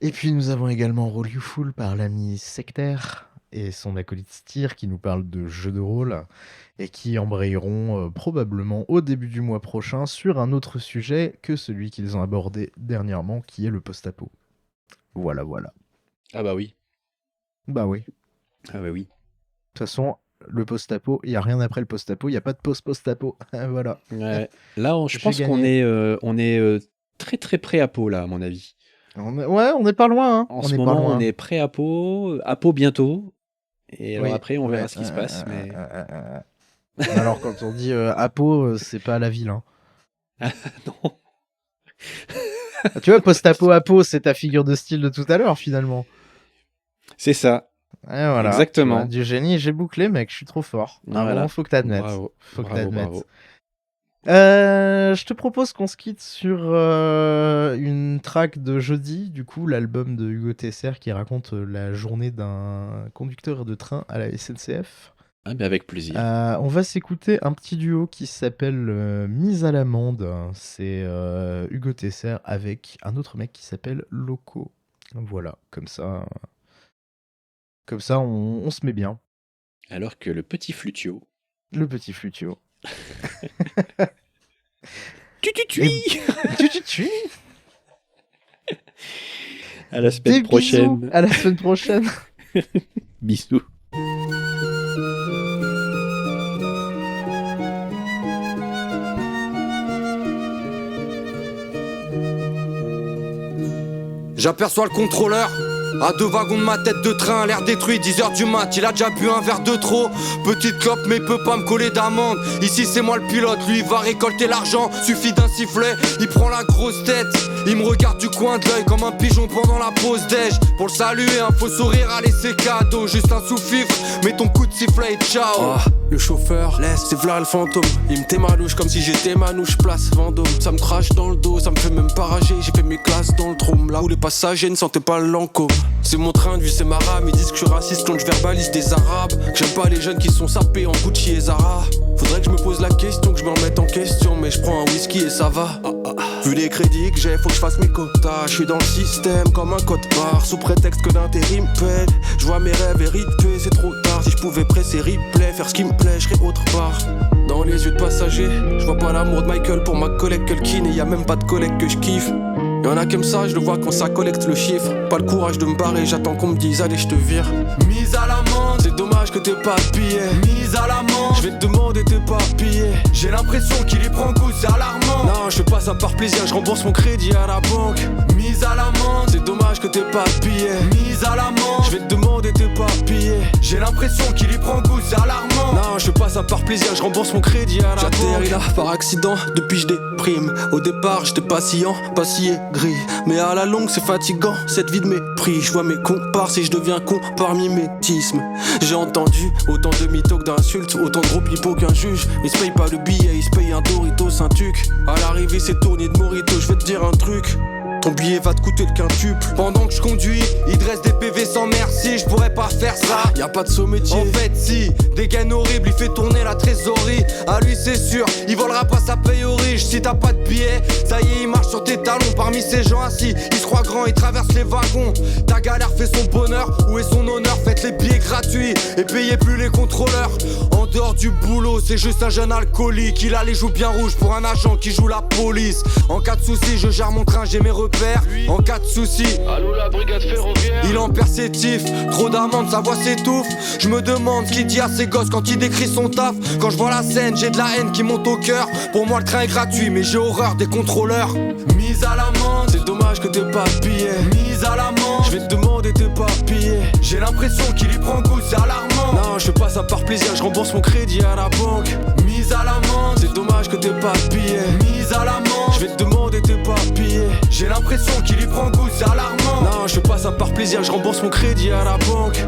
Et puis nous avons également Roll You Full par l'ami Sectaire et son acolyte Styr qui nous parle de jeux de rôle et qui embrayeront probablement au début du mois prochain sur un autre sujet que celui qu'ils ont abordé dernièrement qui est le post-apo. Voilà. Ah bah oui. Bah oui. De Ah bah oui. toute façon, le post-apo, il n'y a rien après le post-apo, il n'y a pas de post-apo. Voilà. Ouais. Là, je J'ai pense qu'on gagné. est très très près à Pau là, à mon avis. Ouais, on n'est pas loin. Hein. En On ce n'est pas moment, loin. on est prêt à Pau bientôt. Et alors Oui, après, on verra ouais, ce qui se passe. Mais Alors, quand on dit Apo, c'est pas la ville. Hein. non. Tu vois, post-apo, Apo, c'est ta figure de style de tout à l'heure, finalement. C'est ça. Ouais, voilà. Exactement. Tu vois, du génie, j'ai bouclé, mec, je suis trop fort. À un Voilà. moment, faut que t'admettes. Bravo. Faut que Bravo, t'admettes. bravo. Je te propose qu'on se quitte sur une track de Jeudi, du coup, l'album de Hugo Tesser qui raconte la journée d'un conducteur de train à la SNCF. Ah, mais avec plaisir. On va s'écouter un petit duo qui s'appelle Mise à l'amende. C'est Hugo Tesser avec un autre mec qui s'appelle Loco. Voilà, comme ça, on se met bien. Alors que le petit Flutio. Le petit Flutio. Tu. Tu. À la semaine Des prochaine. bisous. À la semaine prochaine. Bisous. J'aperçois le contrôleur à 2 wagons de ma tête de train, l'air détruit, 10h du mat, il a déjà bu un verre de trop. Petite clope mais il peut pas me coller d'amende. Ici c'est moi le pilote, lui il va récolter l'argent. Suffit d'un sifflet, il prend la grosse tête. Il me regarde du coin de l'œil comme un pigeon pendant la pause déj. Pour le saluer, un faux sourire à laisser cadeau. Juste un sous-fifre, mets ton coup de sifflet et ciao. Le chauffeur laisse, c'est v'là le fantôme. Il me témalouche comme si j'étais Manouche, place Vendôme. Ça me crache dans le dos, ça me fait même pas rager. J'ai fait mes classes dans le trône, là où les passagers ne sentaient pas l'enco. C'est mon train de vie, c'est ma rame. Ils disent que je suis raciste quand je verbalise des arabes. Que j'aime pas les jeunes qui sont sapés en Gucci et Zara. Faudrait que je me pose la question, que je me remette en question. Mais je prends un whisky et ça va. Vu les crédits que j'ai, faut que je fasse mes quotas. Je suis dans le système comme un code-barre. Sous prétexte que l'intérim pète. Je vois mes rêves hérités, c'est trop tard. Si je pouvais presser replay, faire ce qui me plaît, je serais autre part. Dans les yeux de passagers, je vois pas l'amour de Michael pour ma collègue Culkin. Et y a même pas de collègue que je kiffe. Y'en a comme ça, je le vois quand ça collecte le chiffre. Pas le courage de me barrer, j'attends qu'on me dise allez je te vire. Mise à l'amende, c'est dommage que t'es pas pillé. Mise à l'amende, je vais te demander t'es pas pillé. J'ai l'impression qu'il y prend goût, c'est alarmant. Non, je fais pas ça par plaisir, je rembourse mon crédit à la banque. Mise à l'amende, c'est dommage que t'es pas pillé. Mise à l'amende, je vais te demander t'es pas pillé. J'ai l'impression qu'il y prend goût, c'est alarmant. Non, je fais pas ça par plaisir, je rembourse mon crédit à la banque. J'atterris là par accident, depuis je déprime. Au départ j'étais patient, pas si aigri. Mais à la longue c'est fatigant, cette vie de mépris. Je vois mes comparses et je deviens con par mimétisme. J'ai entendu autant de mythos que d'insultes, autant de gros pipeaux qu'un juge. Ils se payent pas le billet, ils se payent un Doritos, un tuc. À l'arrivée c'est tourné de Morito, je vais te dire un truc. Ton billet va te coûter le quintuple. Pendant que je conduis, il dresse des PV sans merci. Je pourrais pas faire ça, y a pas de saut métier. En fait si, des gains horribles, il fait tourner la trésorerie. À lui c'est sûr, il volera pas sa paye aux riches. Si t'as pas de billet, ça y est il marche sur tes talons. Parmi ces gens assis, il se croit grand, il traverse les wagons. Ta galère fait son bonheur, où est son honneur? Faites les billets gratuits et payez plus les contrôleurs. En dehors du boulot, c'est juste un jeune alcoolique. Il a les joues bien rouges pour un agent qui joue la police. En cas de soucis, je gère mon train, j'ai mes repères. En cas de soucis, allô la brigade ferroviaire. Il en perceptif, trop d'amendes, sa voix s'étouffe. Je me demande ce qu'il dit à ses gosses quand il décrit son taf. Quand je vois la scène, j'ai de la haine qui monte au cœur. Pour moi le train est gratuit, mais j'ai horreur des contrôleurs. Mise à l'amende, c'est dommage que t'es pas pillé. Mise à l'amende, je vais te demander t'es pas pillé. J'ai l'impression qu'il y prend goût, c'est alarmant. Non, je fais pas ça par plaisir, je rembourse mon crédit à la banque. Mise à l'amende, c'est dommage que t'es pas pillé. Mise à l'amende, je vais te demander t'es pas pillé. J'ai l'impression qu'il y prend goût, c'est alarmant. Non, je fais pas ça par plaisir, je rembourse mon crédit à la banque.